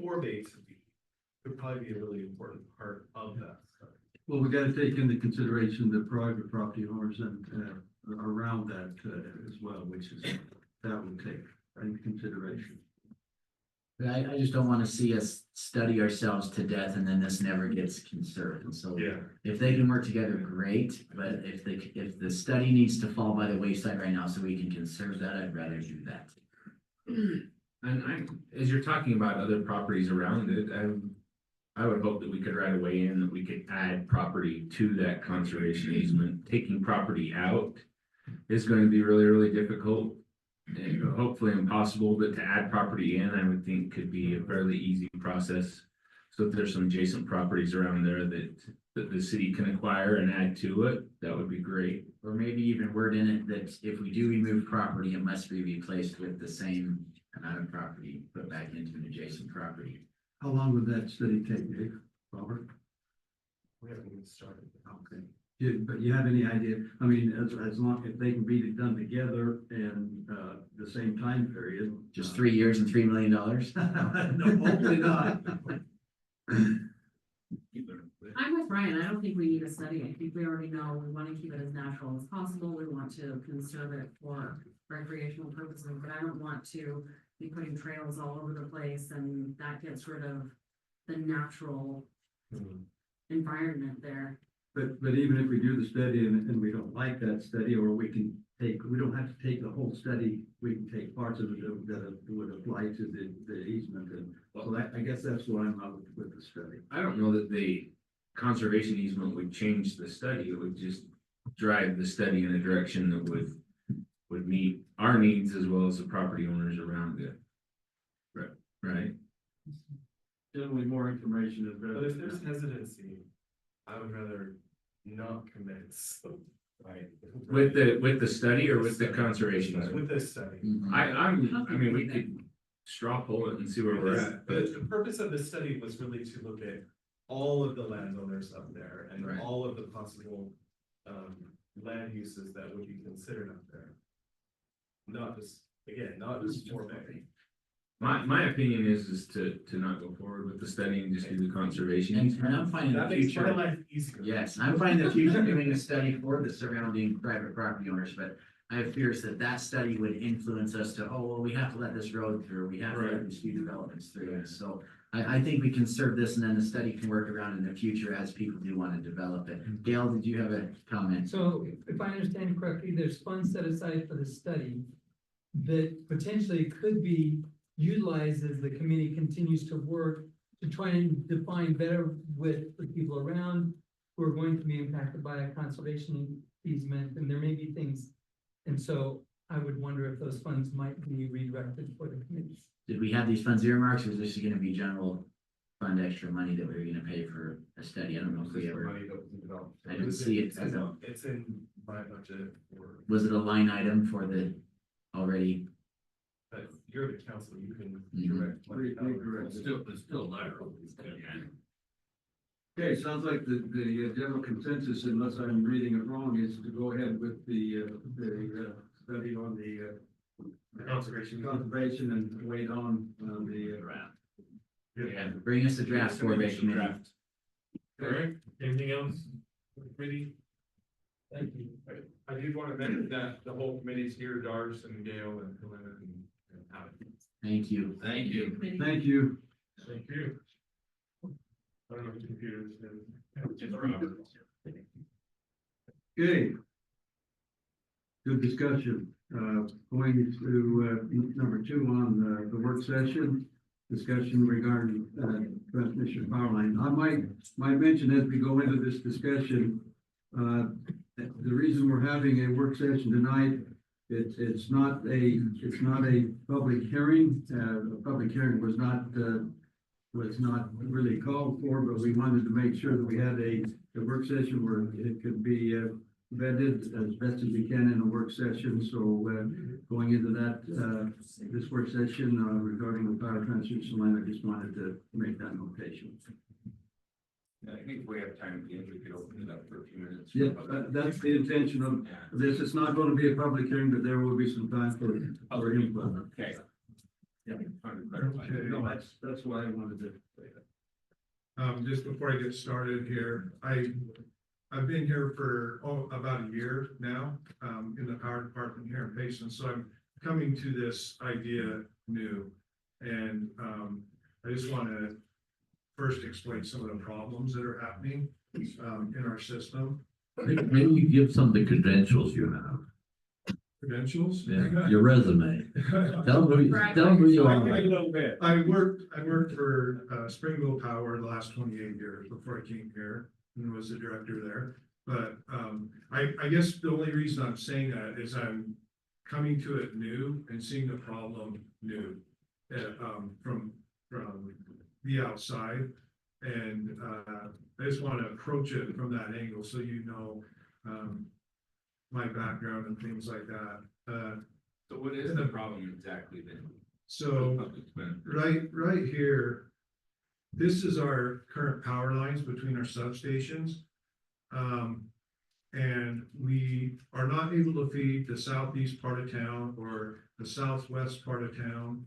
Forebay to be would probably be a really important part of that study. Well, we gotta take into consideration the private property owners and, around that, as well, which is, that would take into consideration. But I just don't wanna see us study ourselves to death and then this never gets conserved, and so. Yeah. If they can work together, great, but if the study needs to fall by the wayside right now so we can conserve that, I'd rather do that. And as you're talking about other properties around it, I would hope that we could write a way in that we could add property to that conservation easement. Taking property out is going to be really, really difficult and hopefully impossible, but to add property in, I would think could be a fairly easy process. So if there's some adjacent properties around there that the city can acquire and add to it, that would be great. Or maybe even word in it that if we do remove property, it must be replaced with the same amount of property put back into an adjacent property. How long would that study take, Dave, Robert? We haven't even started. Okay. But you have any idea, I mean, as long, if they can be done together in, the same time period. Just 3 years and $3 million? No, hopefully not. I'm with Ryan, I don't think we need a study, I think we already know, we wanna keep it as natural as possible, we want to conserve it for recreational purposes, but I don't want to be putting trails all over the place, and that gets rid of the natural environment there. But even if we do the study and we don't like that study, or we don't have to take the whole study, we can take parts of it that would apply to the easement, and so that, I guess that's why I'm out with the study. I don't know that the conservation easement would change the study. It would just drive the study in a direction that would meet our needs as well as the property owners around it. Right? Generally, more information is better. But if there's hesitancy, I would rather not commit, so, right? With the study or with the conservation easement? With this study. I mean, we could straw poll it and see where we're at, but The purpose of this study was really to look at all of the landowners up there and Right. all of the possible land uses that would be considered up there. Not just Again, not just for Bay. My opinion is to not go forward with the study and just do the conservation. And I'm finding the That makes my future, life easier. yes, I'm finding the future doing a study for the surrounding private property owners, but I have fears that that study would influence us to, oh, well, we have to let this road through, we have to let these few developments through. And so I think we can serve this and then the study can work around in the future as people do want to develop it. Gail, did you have a comment? So if I understand correctly, there's funds set aside for the study that potentially could be utilized as the committee continues to work to try and define better with the people around who are going to be impacted by a conservation easement, and there may be things. And so I would wonder if those funds might be redirected for the committees. Did we have these funds earmarked, or is this gonna be general fund extra money that we were gonna pay for a study? I don't know if we ever, Money that was developed. I didn't see it as a, It's in my budget, or, was it a line item for the already? but you're the council, you can Mhm. direct. money how it It's goes. still there. Okay, sounds like the general consensus, unless I'm reading it wrong, is to go ahead with the study on the conservation and wait on the draft. Yeah, bring us the draft for Bay Committee. All right, anything else? Committee? Thank you. I did want to mention that the whole committee's here, Doris and Gail and Helena and Alex. Thank you. Thank you. Thank you. Thank you. I don't know if the computer's. Okay. Good discussion. Going to number 2 on the work session, discussion regarding transmission power line. I might mention as we go into this discussion, the reason we're having a work session tonight, it's not a public hearing. A public hearing was not really called for, but we wanted to make sure that we had a work session where it could be vetted as best as we can in a work session. So going into that, this work session regarding the power transmission line, I just wanted to make that notation. I think if we have time at the end, we could open it up for a few minutes. Yeah, that's the intention of this. It's not going to be a public hearing, but there will be some time for input. Okay. Yeah. Okay, no, that's why I wanted to say that. Just before I get started here, I've been here for about a year now, in the power department here in Payson, so I'm coming to this idea new. And, I just want to first explain some of the problems that are happening, in our system. Maybe you give some of the credentials you have. Credentials? Yeah, your resume. Tell them who you are. I worked for Springville Power the last 28 years before I came here and was the director there. But I guess the only reason I'm saying that is I'm coming to it new and seeing the problem new from the outside. And I just want to approach it from that angle so you know my background and things like that. So what is the problem exactly then? So right here, this is our current power lines between our substations. And we are not able to feed the southeast part of town or the southwest part of town.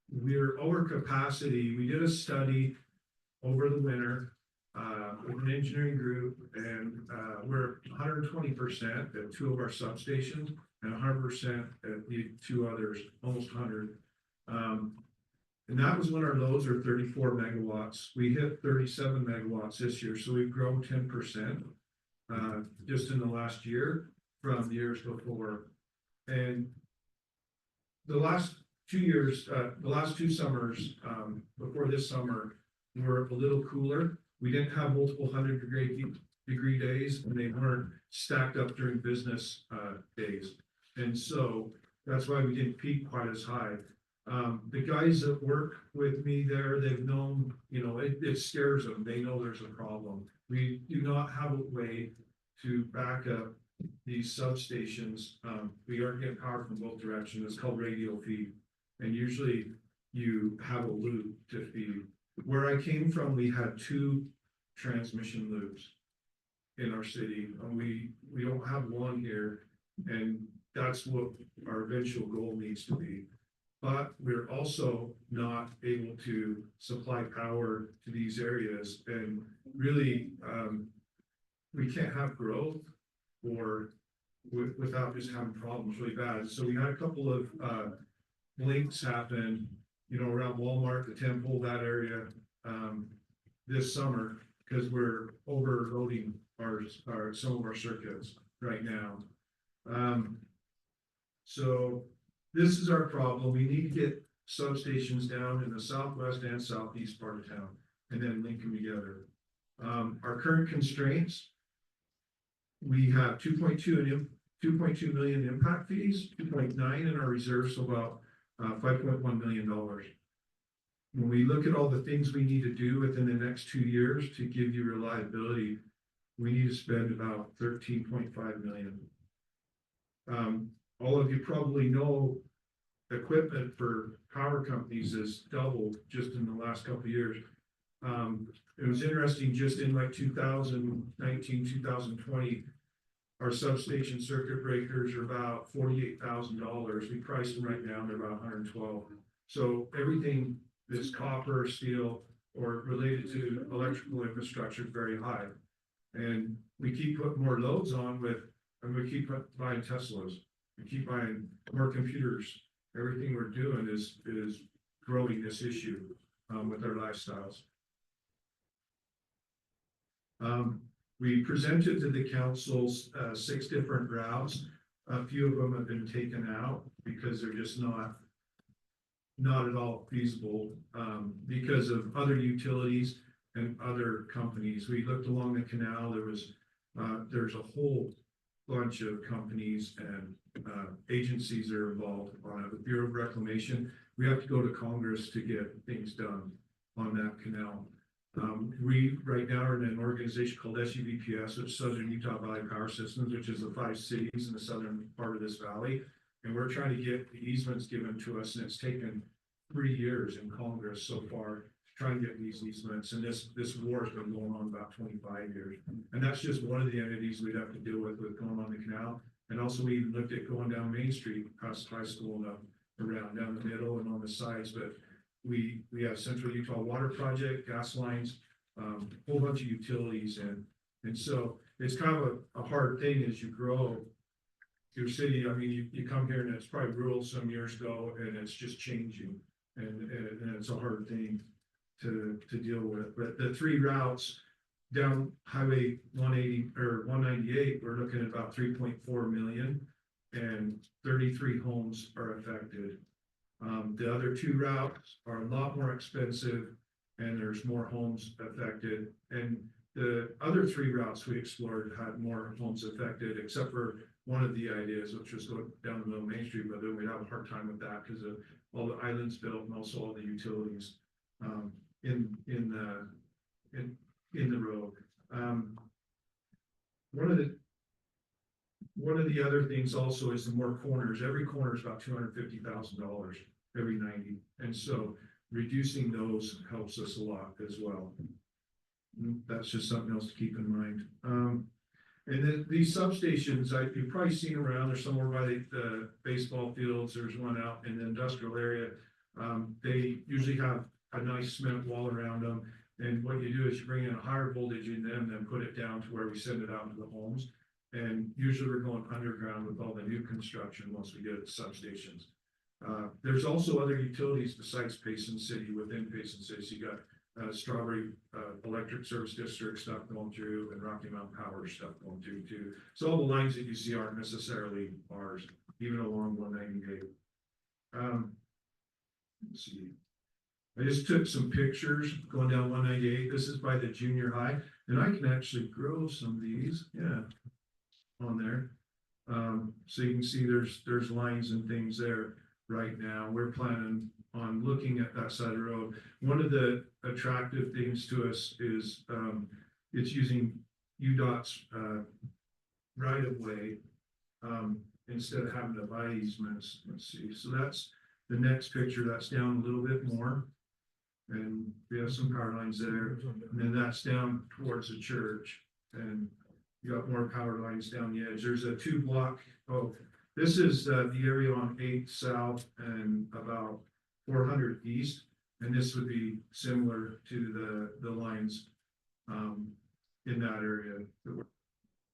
We're over capacity. We did a study over the winter with an engineering group, and we're 120% at 2 of our substations and 100% at the 2 others, almost 100. And that was when our loads are 34 megawatts. We hit 37 megawatts this year, so we've grown 10% just in the last year from the years before. And the last 2 years, the last 2 summers before this summer were a little cooler. We didn't have multiple 100-degree days, and they weren't stacked up during business days. And so that's why we didn't peak quite as high. The guys that work with me there, they've known, it scares them. They know there's a problem. We do not have a way to back up these substations. We aren't getting power from both directions. It's called radial feed. And usually you have a loop to feed. Where I came from, we had 2 transmission loops in our city. And we don't have one here. And that's what our eventual goal needs to be. But we're also not able to supply power to these areas, and really, we can't have growth or without just having problems really bad. So we had a couple of blinks happen, you know, around Walmart, the temple, that area, this summer, because we're overloading some of our circuits right now. So this is our problem. We need to get substations down in the southwest and southeast part of town and then link them together. Our current constraints, we have 2.2 million impact fees, 2.9 in our reserves, so about $5.1 million. When we look at all the things we need to do within the next 2 years to give you reliability, we need to spend about 13.5 million. All of you probably know equipment for power companies has doubled just in the last couple of years. It was interesting, just in like 2019, 2020, our substation circuit breakers are about $48,000. We price them right now, they're about 112. So everything that's copper, steel, or related to electrical infrastructure is very high. And we keep putting more loads on and we keep buying Teslas. We keep buying more computers. Everything we're doing is growing this issue with our lifestyles. We presented to the councils 6 different routes. A few of them have been taken out because they're just not at all feasible because of other utilities and other companies. We looked along the canal. There's a whole bunch of companies and agencies that are involved on it. The Bureau of Reclamation, we have to go to Congress to get things done on that canal. We right now are in an organization called SUVPS, which is Southern Utah Valley Power Systems, which is the 5 cities in the southern part of this valley. And we're trying to get the easements given to us, and it's taken 3 years in Congress so far to try and get these easements. And this war has been going on about 25 years. And that's just one of the entities we'd have to deal with going on the canal. And also we even looked at going down Main Street, past high school and up around down the middle and on the sides. But we have Central Utah Water Project, gas lines, a whole bunch of utilities. And so it's kind of a hard thing as you grow your city. I mean, you come here and it's probably rural some years ago and it's just changing. And it's a hard thing to deal with. But the 3 routes down Highway 180 or 198, we're looking at about 3.4 million and 33 homes are affected. The other 2 routes are a lot more expensive and there's more homes affected. And the other 3 routes we explored had more homes affected, except for one of the ideas, which was going down the middle of Main Street, but then we'd have a hard time with that because of all the islands built and also all the utilities in the road. One of the other things also is the more corners. Every corner is about $250,000 every 90, and so reducing those helps us a lot as well. That's just something else to keep in mind. And then these substations, you've probably seen around. There's somewhere by the baseball fields. There's one out in the industrial area. They usually have a nice cement wall around them. And what you do is you bring in a higher voltage in them, then put it down to where we send it out to the homes. And usually we're going underground with all the new construction once we get at the substations. There's also other utilities besides Payson City, within Payson City. So you got Strawberry Electric Service District stuff going through and Rocky Mountain Power stuff going through too. So all the lines that you see aren't necessarily ours, even along 198. Let's see. I just took some pictures going down 198. This is by the junior high, and I can actually grow some of these, yeah, on there. So you can see there's lines and things there right now. We're planning on looking at that side of the road. One of the attractive things to us is it's using UDOT's right of way instead of having to buy easements. Let's see. So that's the next picture. That's down a little bit more. And we have some power lines there. And then that's down towards the church. And you got more power lines down the edge. There's a 2 block. Oh, This is the area on 8 South and about 400 East. And this would be similar to the lines in that area that we're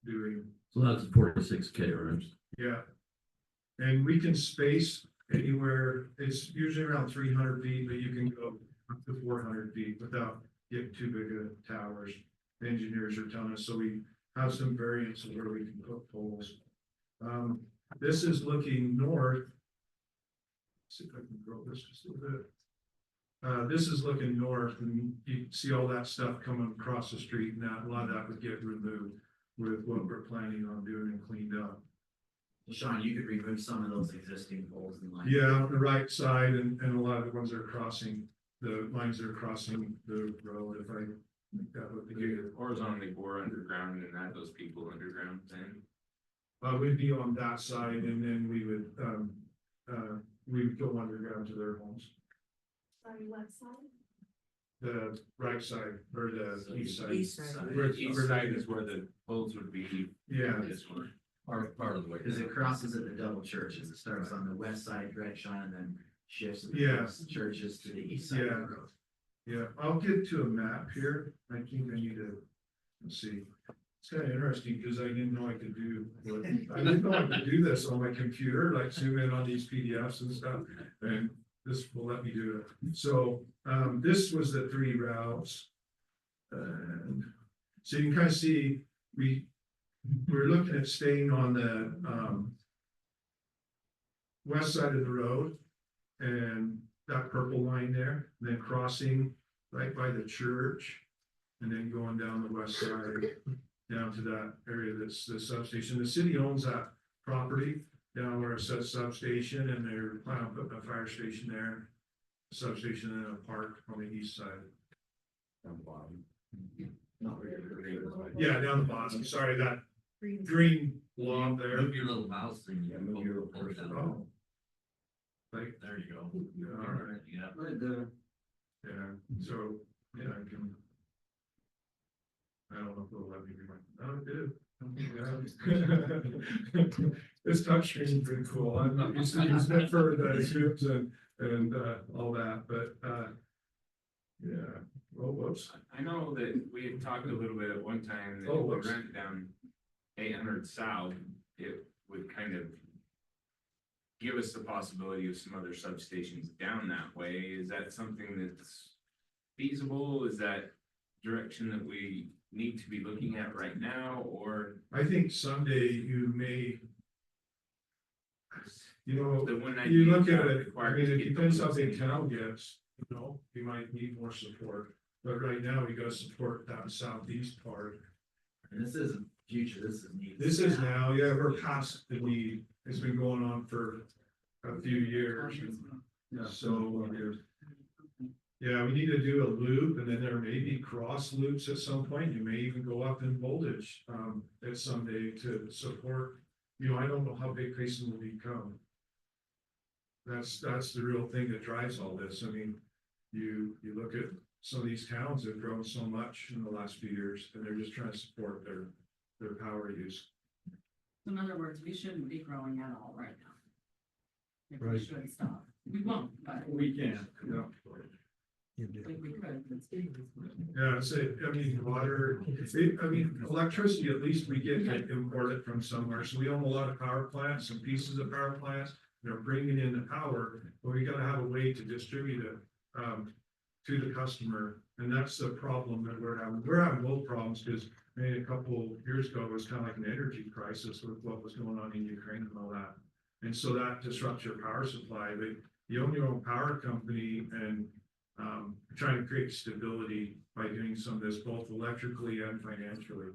doing. So that's 46K rooms. Yeah. And we can space anywhere, it's usually around 300 feet, but you can go up to 400 feet without getting too big of towers. The engineers are telling us, so we have some variants of where we can put poles. This is looking north. See if I can grow this just a little bit. This is looking north, and you see all that stuff coming across the street, and that, a lot of that would get removed with what we're planning on doing and cleaned up. Sean, you could remove some of those existing poles and lines. Yeah, on the right side, and a lot of the ones that are crossing, the lines that are crossing the road, if I make that look together. Horizontally or underground and add those people underground then. We'd be on that side, and then we would go underground to their homes. Sorry, what side? The right side, or the east side. East side is where the poles would be. Yeah. This one. Part of the way. Because it crosses at the double churches. It starts on the west side, right, Sean, and then shifts Yeah. the churches to the east side of Yeah. the road. Yeah, I'll get to a map here. I think I need to, let's see. It's kind of interesting because I didn't know I could do, I didn't know I could do this on my computer, like zoom in on these PDFs and stuff. And this will let me do it. So, this was the 3 routes. And so you can kind of see, we're looking at staying on the, west side of the road. And that purple line there, then crossing right by the church. And then going down the west side, down to that area that's the substation. The city owns that property down where it says substation, and they're planning on putting a fire station there. Substation and a park on the east side. Down the bottom. Yeah, down the bottom, sorry, that green blob there. Move your little mouse thing. Yeah, move your little cursor. Oh. Like, There you go. all right, Yeah. yeah, so, yeah, I can. I don't know if it'll let me do my, oh, it did. This touchscreen is pretty cool. I'm not used to using it for the scripts and all that, but, yeah, oh, whoops. I know that we had talked a little bit at one time that Oh, if we whoops. rent down 800 South, it would kind of give us the possibility of some other substations down that way. Is that something that's feasible? Is that direction that we need to be looking at right now, or? I think someday you may, you know, The one you look at idea it, I required mean, to it get depends those how big in. town gets, you know, you might need more support. But right now, we gotta support that southeast part. And this isn't future, this is needs. This is now, yeah, we're past the need, it's been going on for a few years. So, yeah, we need to do a loop, and then there may be cross loops at some point, you may even go up in voltage, at someday to support. You know, I don't know how big Payson will become. That's the real thing that drives all this, I mean, you look at some of these towns have grown so much in the last few years, and they're just trying to support their power use. In other words, we shouldn't be growing at all right now. If Right. we should stop. We won't, but We can. Yeah. I think we could. Yeah, I mean, water, I mean, electricity, at least we get to import it from somewhere, so we own a lot of power plants, some pieces of power plants. They're bringing in the power, but we gotta have a way to distribute it, to the customer, and that's the problem that we're having both problems, because maybe a couple years ago, it was kind of like an energy crisis with what was going on in Ukraine and all that. And so that disrupts your power supply, but you own your own power company, and trying to create stability by doing some of this both electrically and financially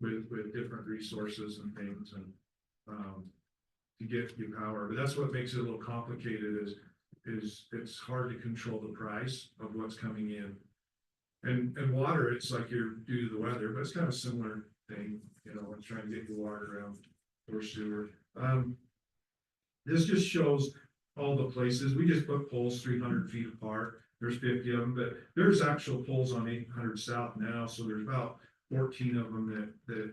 with different resources and things, and to get you power. But that's what makes it a little complicated is it's hard to control the price of what's coming in. And water, it's like you're due to the weather, but it's kind of a similar thing, you know, when trying to get your water around or sewer. This just shows all the places. We just put poles 300 feet apart. There's 50 of them, but there's actual poles on 800 South now. So there's about 14 of them that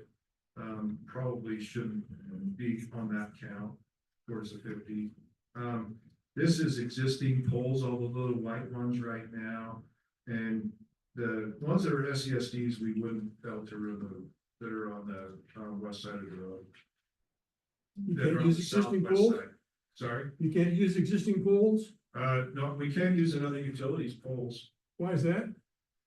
probably shouldn't be on that count towards the 50. This is existing poles, all the little white ones right now. And the ones that are SESDs, we wouldn't fail to remove that are on the west side of the road. You That are can't on use the existing southwest poles? side. Sorry, You can't use existing poles? no, we can use another utilities poles. Why is that?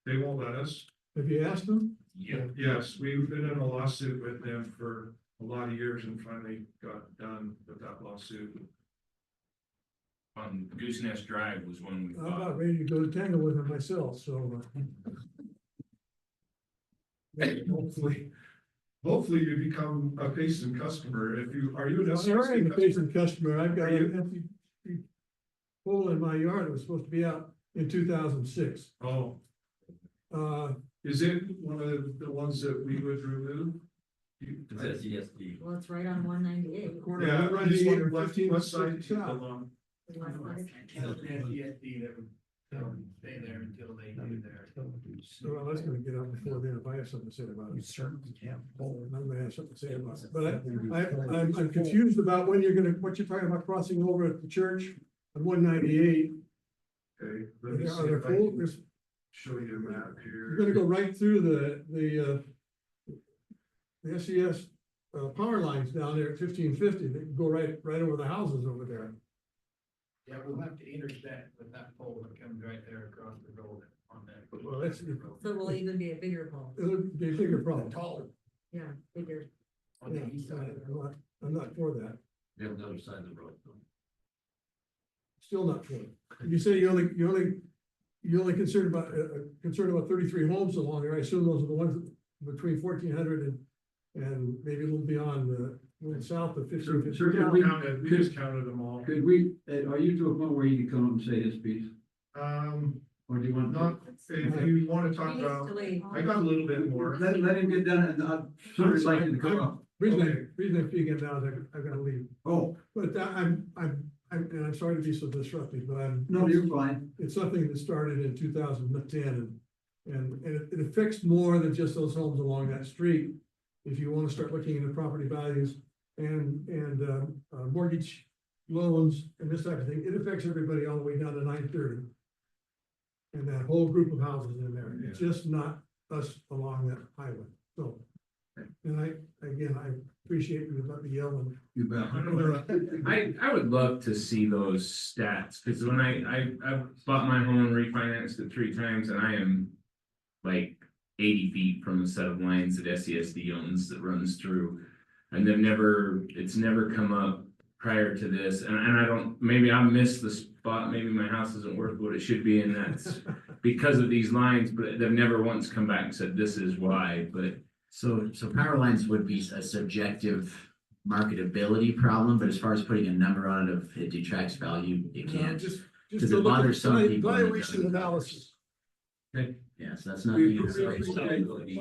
They won't let us. Have you asked them? Yes, we've been in a lawsuit with them for a lot of years and finally got done with that lawsuit. On Goose Nest Drive was one we I'm fought. about ready to go to tango with them myself, so. Hopefully you become a Payson customer. If you, are you an I'm SESD already a customer? Payson customer. I've got Are an you? empty pole in my yard that was supposed to be out in 2006. Oh, Uh, is it one of the ones that we would remove? It's SESD. Well, it's right on 198. corner Yeah, of I just 198 wonder and what 15 side south. you belong. Stay there until they do their. So I was gonna get up before then if I have something to say about it. You certainly can't. I'm gonna have something to say about it, but I'm confused about when you're gonna, what you're talking about crossing over at the church on 198. Okay, let me see Are there if I poles? can There's- show you a map You're gonna here. go right through the SES power lines down there at 1550, that go right over the houses over there. Yeah, we'll have to intersect with that pole that comes right there across the road on that. Well, that's, So will even be a bigger pole. it'll be a bigger problem. Taller. Yeah, bigger. On the east side. I'm not for that. You have the other side of the road. Still not for it. You say you're only concerned about 33 homes along there. I assume those are the ones between 1400 and maybe a little beyond the, south of 1550. Sir, We just counted them all. Could we, are you to a point where you can come up and say his piece? Or do you want? Not, if you want to talk He needs about, to leave. I got a little bit more. Let him get done and I'd certainly like him to come up. Reason I'm speaking now is I've got to leave. Oh, But and I'm sorry to be so disruptive, but no, you're fine. it's something that started in 2010 and it affects more than just those homes along that street. If you want to start looking into property values and mortgage loans and this type of thing, it affects everybody all the way down to 930. And that whole group of houses in there, it's just not us along that highway, so. And I appreciate you letting me yell and. You bet. I would love to see those stats, because when I bought my home and refinanced it 3 times, and I am like 80 feet from a set of lines that SESD owns that runs through. And it's never come up prior to this, and I don't, maybe I missed the spot, maybe my house isn't worth what it should be, and that's because of these lines, but they've never once come back and said, this is why, but. So power lines would be a subjective marketability problem, but as far as putting a number on it, if it detracts value, you can't. Just Because to it look at bothers some people. and it valuation doesn't. analysis. Yes, that's not. Marketability,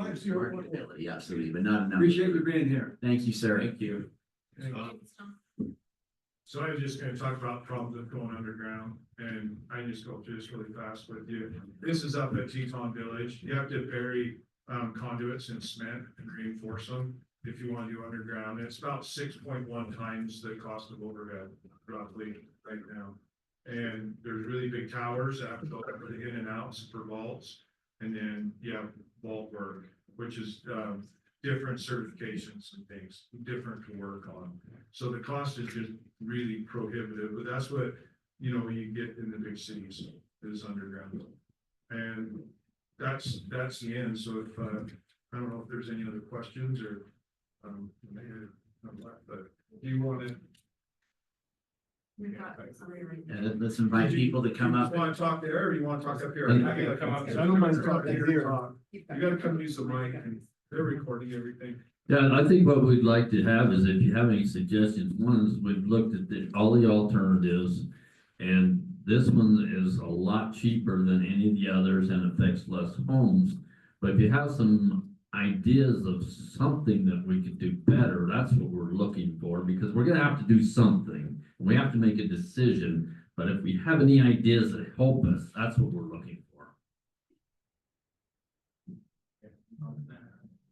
absolutely, but not enough. Appreciate you being here. Thank you, sir. Thank you. So I was just gonna talk about problems of going underground, and I just go through this really fast with you. This is up at Teton Village. You have to bury conduits in cement and reinforce them if you want to do underground. It's about 6.1 times the cost of overhead roughly right now. And there's really big towers that have to go for the in and outs for vaults. And then you have vault work, which is different certifications and things, different to work on. So the cost is just really prohibitive, but that's what, you get in the big cities is underground. And that's the end. So if, I don't know if there's any other questions or, but do you want to? And let's invite people to come up. You want to talk there or you want to talk up here? And- I gotta come up. I don't mind talking here. You gotta come use the mic and they're recording everything. Yeah, I think what we'd like to have is if you have any suggestions, one is we've looked at all the alternatives. And this one is a lot cheaper than any of the others and affects less homes. But if you have some ideas of something that we could do better, that's what we're looking for, because we're gonna have to do something. We have to make a decision, but if we have any ideas that help us, that's what we're looking for.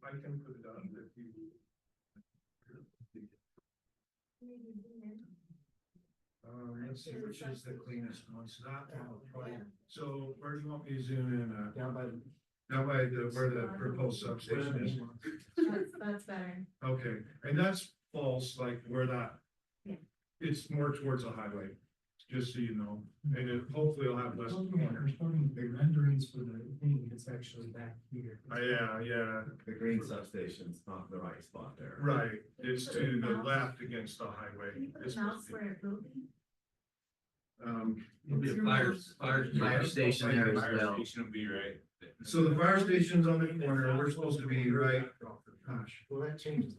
I can put it on if you. Let's see which is the cleanest one, so that one will probably, so where do you want me to zoom in at? Down by where the proposed substation is. That's better. Okay, and that's false, like where that. Yeah. It's more towards the highway, just so you know, and it hopefully it'll have less. The renderings for the thing, it's actually back here. Yeah, The green substation's not the right spot there. right, it's to the left against the highway. It's Mouse where it will be. It'll be a Fire station there as Fire well. station will be right. So the fire station's on the corner, we're supposed to be right, gosh. Well, that changes.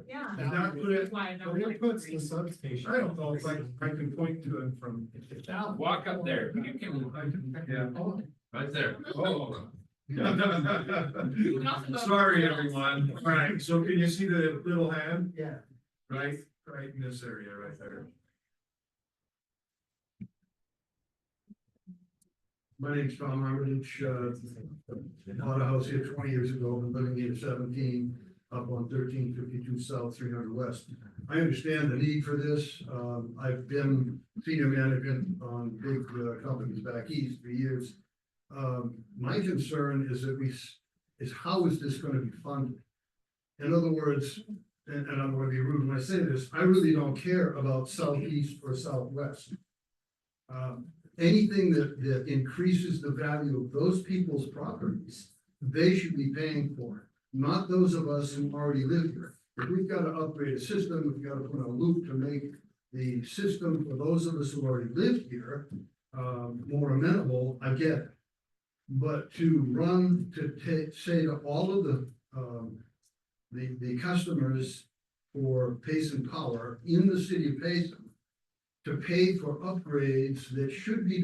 Yeah. Did that put it, Where puts the substation? I don't know if I can point to it from. Walk up there, you can, Yeah. right there. Oh. Sorry, everyone. All right, so can you see the little hand? Yeah. Right in this area right there. My name's Tom Armitage, bought a house here 20 years ago, been living here 17, up on 1352 South, 300 West. I understand the need for this. I've been senior management on big companies back east for years. My concern is how is this gonna be funded? In other words, and I'm gonna be rude when I say this, I really don't care about southeast or southwest. Anything that increases the value of those people's properties, they should be paying for, not those of us who already live here. If we've got to upgrade a system, we've got to put a loop to make the system for those of us who already live here, more amenable, I get it. But to say to all of the customers for Payson Power in the city of Payson, to pay for upgrades that should be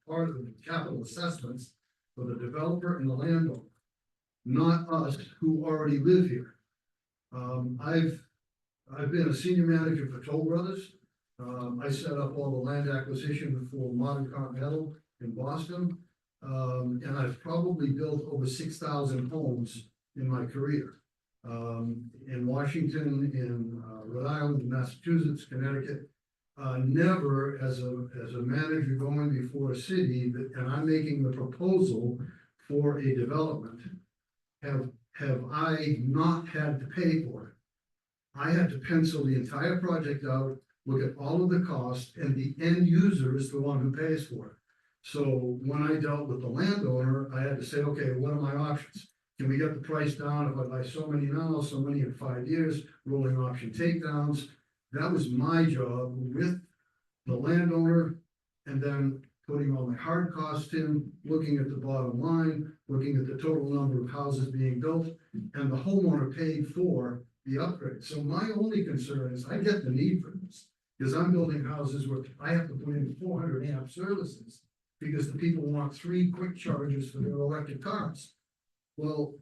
part of the capital assessments for the developer and the landowner, not us who already live here. I've been a senior manager for Toll Brothers. I set up all the land acquisition for Modern Continental in Boston. And I've probably built over 6,000 homes in my career. In Washington, in Rhode Island, Massachusetts, Connecticut. Never as a manager going before a city and I'm making the proposal for a development, have I not had to pay for it. I had to pencil the entire project out, look at all of the costs, and the end user is the one who pays for it. So when I dealt with the landowner, I had to say, okay, what are my options? Can we get the price down? If I buy so many now, so many in 5 years, rolling option takedowns. That was my job with the landowner and then putting all my hard costs in, looking at the bottom line, looking at the total number of houses being built, and the homeowner paid for the upgrade. So my only concern is I get the need for this because I'm building houses where I have to put in 400 amp services because the people want 3 quick chargers for their electric cars. Well,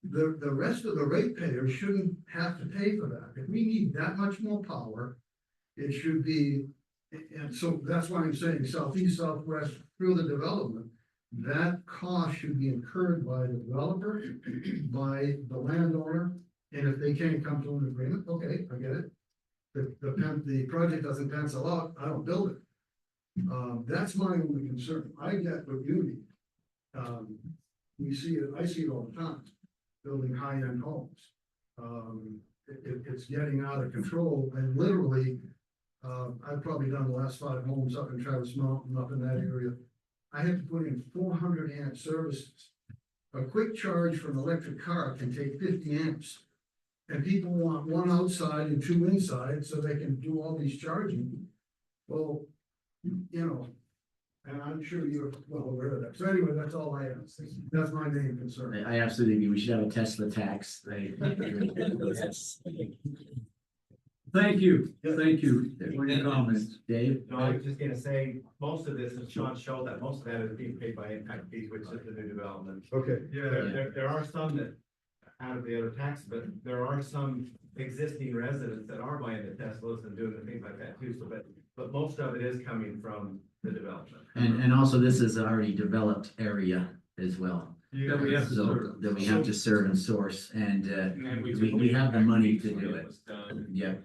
the rest of the ratepayers shouldn't have to pay for that. If we need that much more power, it should be, and so that's why I'm saying southeast, southwest through the development. That cost should be incurred by the developer, by the landowner, and if they can't come to an agreement, okay, I get it. The project doesn't pencil out, I don't build it. That's my only concern. I get what you need. We see it, I see it all the time. Building high-end homes. It's getting out of control and literally, I've probably done the last 5 homes up in Travis Mountain, up in that area. I had to put in 400 amp services. A quick charge for an electric car can take 50 amps. And people want 1 outside and 2 inside so they can do all these charging. Well, you know, and I'm sure you're well aware of that. So anyway, that's all I have. That's my main concern. I absolutely agree. We should have a Tesla tax. Thank you for your comments. Dave? No, I was just gonna say, most of this, and Sean showed that most of that is being paid by impact fees, which is the new development. Okay. There are some that out of the other taxes, but there are some existing residents that are buying the Teslas and doing the things like that too, so but most of it is coming from the development. And also this is an already developed area as well. Yeah, we have to So serve. that we have to serve and source and And we have the money to do it. Was done Yeah.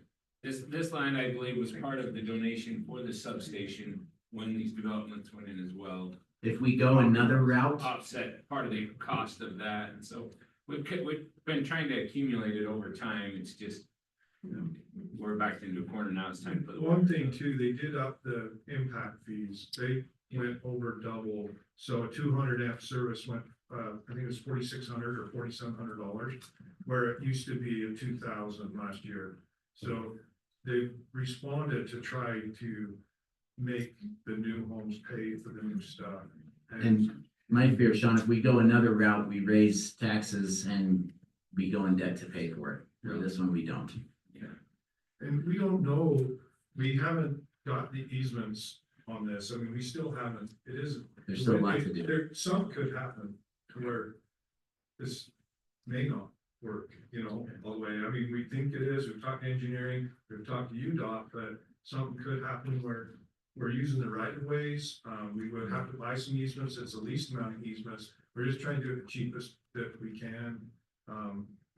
This line, I believe, was part of the donation for the substation when these developments went in as well. If we go another route, Offset part of the cost of that, and so we've been trying to accumulate it over time, it's just, we're backed into a corner now, it's time for the. One thing too, they did up the impact fees, they went over double, so a 200 amp service went, I think it was $4,600 or $4,700, where it used to be a 2,000 last year. So they responded to try to make the new homes pay for the new stuff. and my fear, Sean, if we go another route, we raise taxes and we go in debt to pay for it. For this one, we don't. And we don't know, we haven't got the easements on this, I mean, we still haven't, it is. There's still a lot to do. There, some could happen to where this may not work, you know, all the way, I mean, we think it is, we've talked to engineering, we've talked to UDOT, but something could happen where we're using the right of ways, we would have to buy some easements, it's the least amount of easements, we're just trying to do it the cheapest that we can.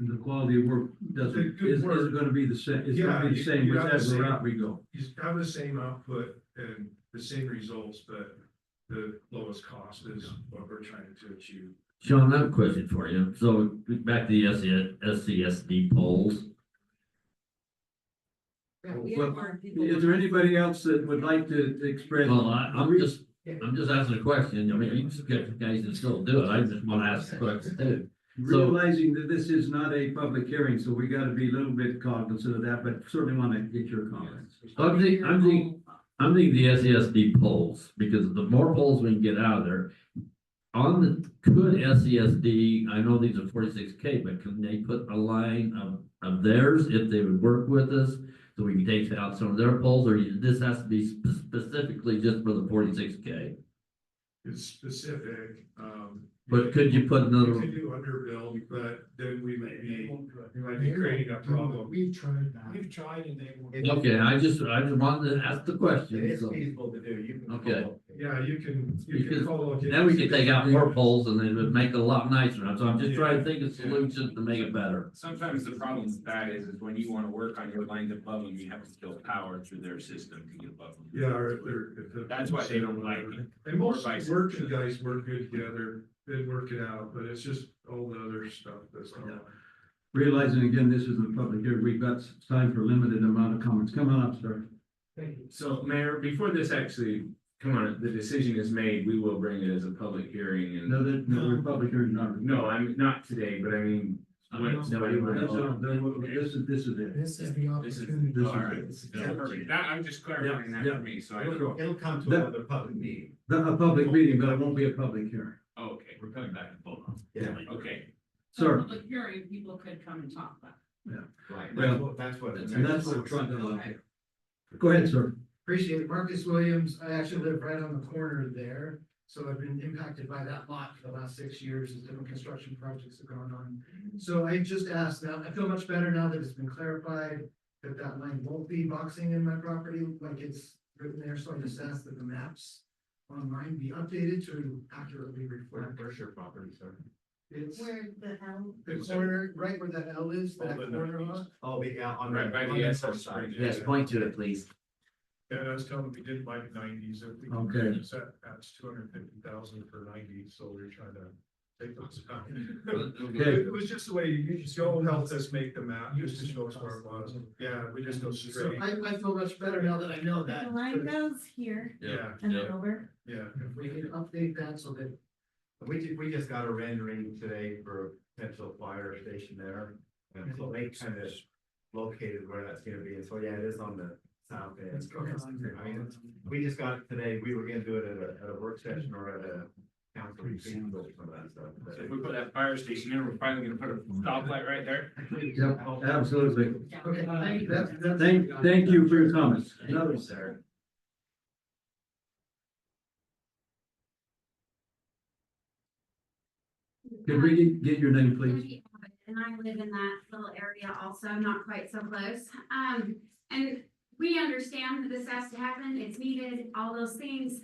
And the quality of work doesn't, is gonna be the same, it's gonna be the same whichever route we go. You have the same output and the same results, but the lowest cost is what we're trying to achieve. Sean, I have a question for you. So back to the SCSD polls. Well, is there anybody else that would like to express? Well, I'm just asking a question. I mean, you just get guys that still do it. I just want to ask a question too. Realizing that this is not a public hearing, so we gotta be a little bit cognizant of that, but certainly wanna get your comments. I'm thinking the SCSD polls, because the more polls we can get out of there. Could SCSD, I know these are 46K, but can they put a line of theirs if they would work with us? So we can take out some of their polls, or this has to be specifically just for the 46K? It's specific, But could you put another? we could do underbill, but then we might be creating a problem. We've tried that. We've tried and they won't. Okay, I just wanted to ask the question. It is so- feasible to do, you can. Okay. Yeah, you can Because call. then we could take out more polls and it would make it a lot nicer. So I'm just trying to think of solutions to make it better. Sometimes the problem with that is when you wanna work on your lines above them, you have to still power through their system to get above them. Yeah, or if they're. That's why they don't like it. And most Or vice working versa. guys work good together, they work it out, but it's just all the other stuff that's not. Realizing again, this is a public hearing, we've got time for limited amount of comments. Come on up, sir. Thank you. So Mayor, before this actually, the decision is made, we will bring it as a public hearing and. No, we're public hearing, not. No, I'm not today, but I mean. when- This is it. This is the This is, opportunity. all right. Yeah, perfect. That, I'm just clarifying that for me, so I. It'll come to That- another public meeting. A public meeting, but it won't be a public hearing. Okay, we're coming back to vote on. Yeah. Okay. Sir. Public hearing, people could come and talk about. Right, Well, that's what. And that's what we're trying to look at. Go ahead, sir. Appreciate it. Marcus Williams, I actually live right on the corner there, so I've been impacted by that lot for the last 6 years as different construction projects have gone on. So I just asked now, I feel much better now that it's been clarified that that line won't be boxing in my property like it's written there, so I just asked that the maps online be updated to accurately reflect. Where's your property, sir? It's Where the hell? the corner, right where that L is, that corner lot. Oh, yeah, on Right by the SS side. Yes, point to it, please. Yeah, I was telling them we did like 90s, if we. Okay. That's 250,000 for 90, so we're trying to take those out. Okay. It was just the way you just go help us make the map, just to show us where it was. Yeah, we just go So straight. I feel much better now that I know that. The line goes here Yeah, and then over. yeah. If we can update that so that We just got a rendering today for a potential fire station there. And so they kind of located where that's gonna be. And so, yeah, it is on the south end. Let's go ahead. I mean, we just got it today. We were gonna do it at a work session or at a council meeting, but some of that stuff. So if we put that fire station in, we're finally gonna put a stoplight right there. Yep, absolutely. Okay, thank you. That's. Thank you for your comments. Another, sir. Could we get your name, please? Debbie Abbott, and I live in that little area also, not quite so close. And we understand that this has to happen, it's needed, all those things.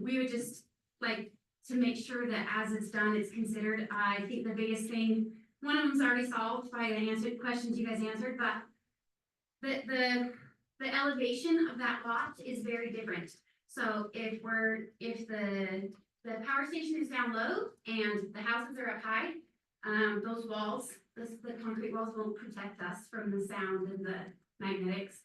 We would just like to make sure that as it's done, it's considered. I think the biggest thing, one of them's already solved by the answered questions you guys answered, but the elevation of that lot is very different. So if the power station is down low and the houses are up high, those walls, the concrete walls won't protect us from the sound and the magnetics.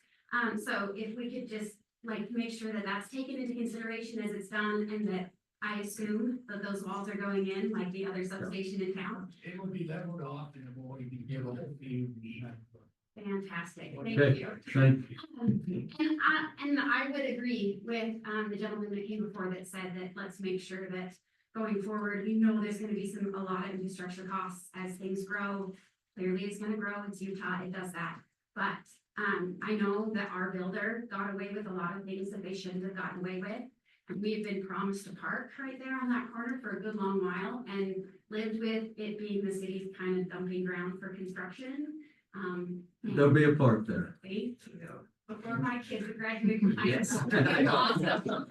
So if we could just like make sure that that's taken into consideration as it's done, and that I assume that those walls are going in like the other substation in town. It will be leveled off and it will be. Fantastic, Okay, thank you. thank And I would agree with, the gentleman that came before that said that let's make sure that going forward, we know there's gonna be a lot of infrastructure costs as things grow. Clearly, it's gonna grow, it's Utah, it does that. But, I know that our builder got away with a lot of things that they shouldn't have gotten away with. And we've been promised a park right there on that corner for a good long while, and lived with it being the city's kind of dumping ground for construction. There'll be a park there. Thank you. Before my kids would graduate from high Yes. school. That's awesome.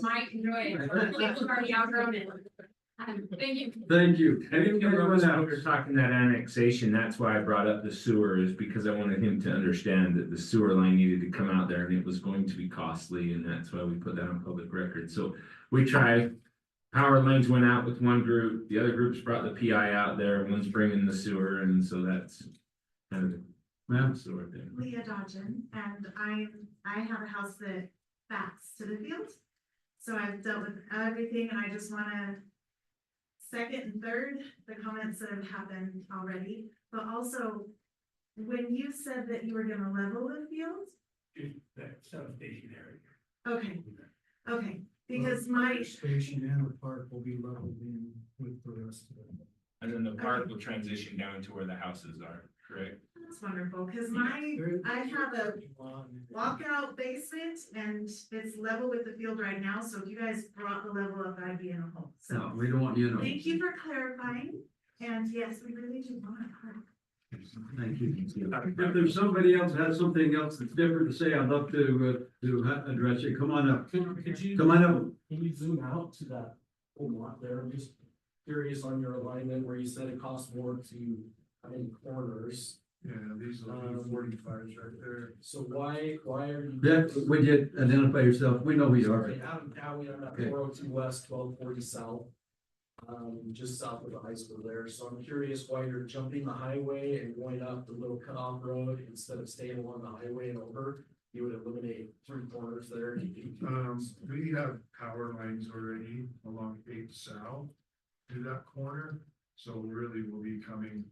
Might enjoy it. They've already outgrown it. Thank you. Thank you. I think Anyone when we else? were talking that annexation, that's why I brought up the sewer, is because I wanted him to understand that the sewer line needed to come out there and it was going to be costly, and that's why we put that on public record. So we tried. Power lines went out with one group, the other groups brought the PI out there, one's bringing the sewer, and so that's kind of the sewer thing. Leah Dodgen, and I have a house that backs to the field. So I've dealt with everything, and I just wanna second and third the comments that have happened already, but also when you said that you were gonna level the field, That substation area. okay, okay, because my, Station and the park will be leveled in with the rest of it. And then the park will transition down to where the houses are, correct? that's wonderful, cause I have a walkout basement and it's level with the field right now, so if you guys brought the level up, I'd be in a hole, so. No, we don't want you to know. Thank you for clarifying, and yes, we really do want a park. Thank you. If there's somebody else that has something else that's different to say, I'd love to address it. Come on up. Could you? Come on up. Can you zoom out to that whole lot there? I'm just curious on your alignment where you said it costs more to have any corners. Yeah, these are the 45s right there. So why are you? Yeah, would you identify yourself? We know who you are. Okay, Adam Cowie, I'm at Okay. 402 West, 1240 South. Just south of the high school there. So I'm curious why you're jumping the highway and going up the little cutoff road instead of staying along the highway and over. You would eliminate 3 corners there. We have power lines already along 8 South to that corner, so really we'll be coming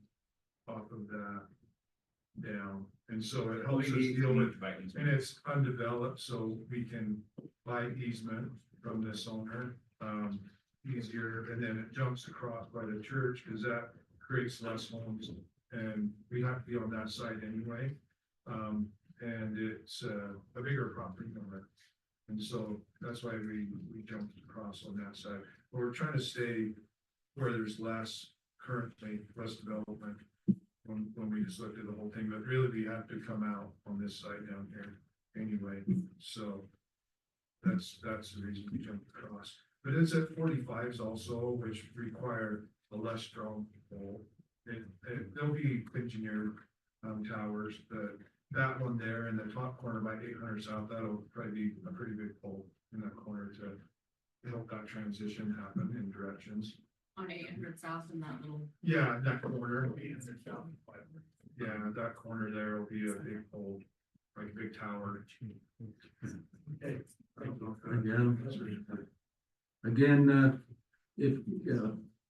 off of that down. And so it helps us deal with, and it's undeveloped, so we can buy easement from this owner, easier, and then it jumps across by the church, because that creates less homes, and we have to be on that side anyway. And it's a bigger property owner. And so that's why we jumped across on that side. But we're trying to stay where there's less development when we just looked at the whole thing, but really we have to come out on this side down here anyway. So that's the reason we jumped across. But it's at 45s also, which require a less strong pole. And they'll be engineered towers, but that one there in the top corner by 800 South, that'll probably be a pretty big pole in that corner to help that transition happen in directions. On 800 South in that little. Yeah, that corner. Yeah, that corner there will be a big pole, like a big tower. Again, if,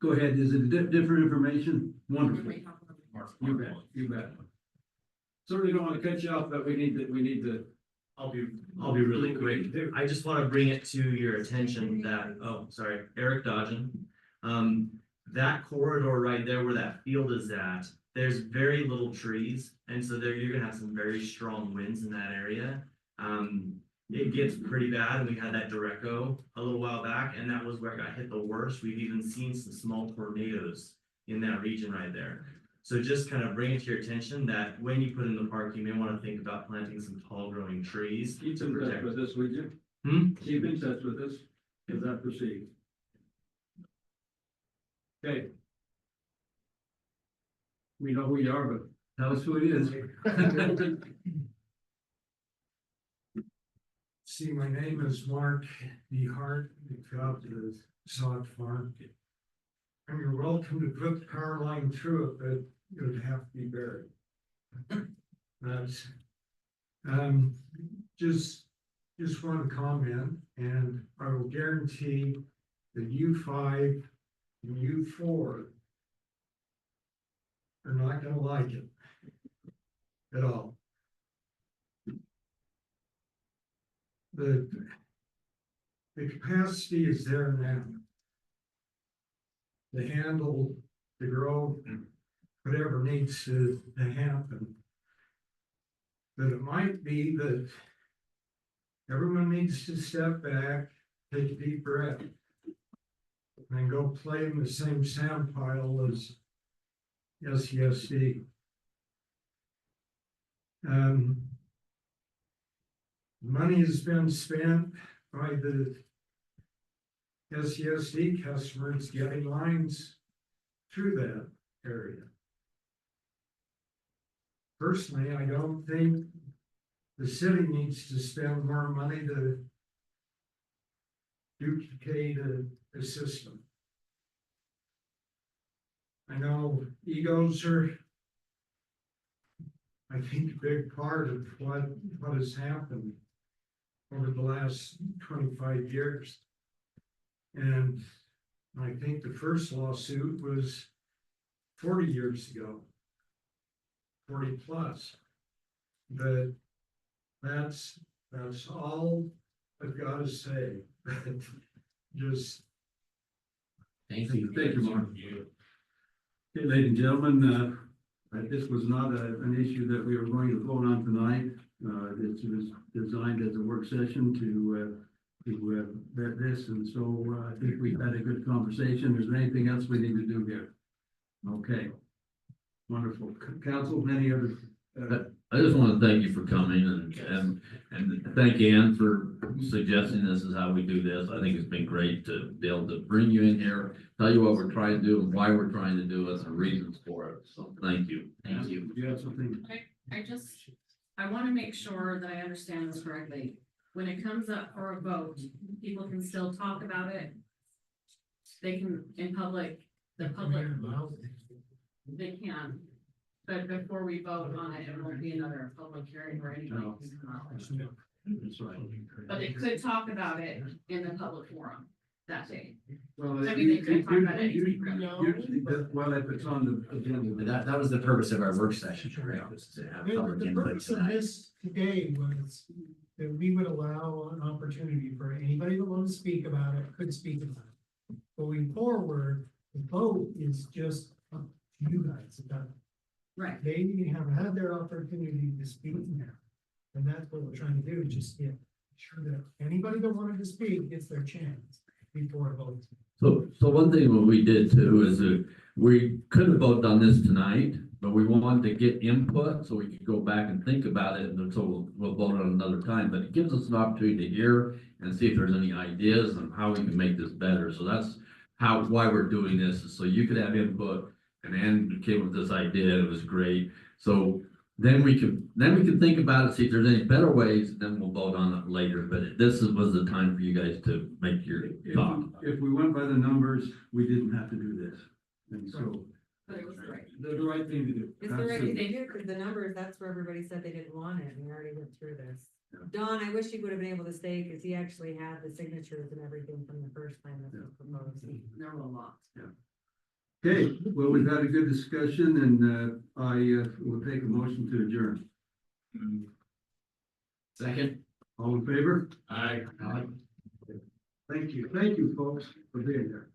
go ahead, is it different information? Wonderful. You bet, you bet. Certainly don't want to cut you off, but we need to. I'll be really quick. I just want to bring it to your attention that, Eric Dodgen. That corridor right there where that field is at, there's very little trees. And so there, you're gonna have some very strong winds in that area. It gets pretty bad, and we had that derecho a little while back, and that was where it got hit the worst. We've even seen some small tornadoes in that region right there. So just kind of bring it to your attention that when you put in the park, you may want to think about planting some tall growing trees. Keep in touch with us, would you? Keep in touch with us as that proceeds. Okay. We know who you are, but Tell us who it is. See, my name is Mark D. Hart, the job is Sod Farm. And you're welcome to put the power line through it, but it would have to be buried. That's, just one comment, and I will guarantee that U5 and U4 are not gonna like it at all. The capacity is there now to handle the growth, whatever needs to happen. But it might be that everyone needs to step back, take a deep breath, and go play in the same sand pile as SESD. Money has been spent by the SESD customers getting lines through that area. Personally, I don't think the city needs to spend more money to duplicate a system. I know egos are, I think, a big part of what has happened over the last 25 years. And I think the first lawsuit was 40 years ago, 40 plus. But that's all I've got to say. Just Thank you, Mark. Okay, ladies and gentlemen, this was not an issue that we were going to vote on tonight. This was designed as a work session to vet this, and so I think we've had a good conversation. Is there anything else we need to do here? Okay, wonderful. Council, any other? I just want to thank you for coming and thank Ann for suggesting this is how we do this. I think it's been great to be able to bring you in here, tell you what we're trying to do and why we're trying to do it and reasons for it. So thank you. Thank you. Do you have something? I want to make sure that I understand this correctly. When it comes up for a vote, people can still talk about it. They can, in public, they can. But before we vote on it, it won't be another public hearing or anything. That's right. But they could talk about it in the public forum that day. Well, I mean, they could talk about anything. usually, well, if it's on the agenda. That was the purpose of our work session, right? Was to have public The input purpose of tonight. this today was that we would allow an opportunity for anybody that wants to speak about it, could speak about it. Going forward, the vote is just up to you guys. Right. They have had their opportunity to speak now. And that's what we're trying to do, just get sure that anybody that wanted to speak gets their chance before it votes. So one thing what we did too is that we could have voted on this tonight, but we wanted to get input so we could go back and think about it. And so we'll vote on another time, but it gives us an opportunity to hear and see if there's any ideas on how we can make this better. So that's why we're doing this, is so you could have input. And Ann came with this idea, it was great. So then we can think about it, see if there's any better ways, then we'll vote on it later. But was the time for you guys to make your thought. If we went by the numbers, we didn't have to do this. And so But it was right. the right thing to do. It's the right Absolutely. thing to do, because the numbers, that's where everybody said they didn't want it, and we already went through this. Don, I wish he would have been able to stay, because he actually had the signatures and everything from the first time this was proposed. There were a lot. Okay, well, we've had a good discussion, and I will take a motion to adjourn. Second. All in favor? Aye. Thank you, folks, for being here.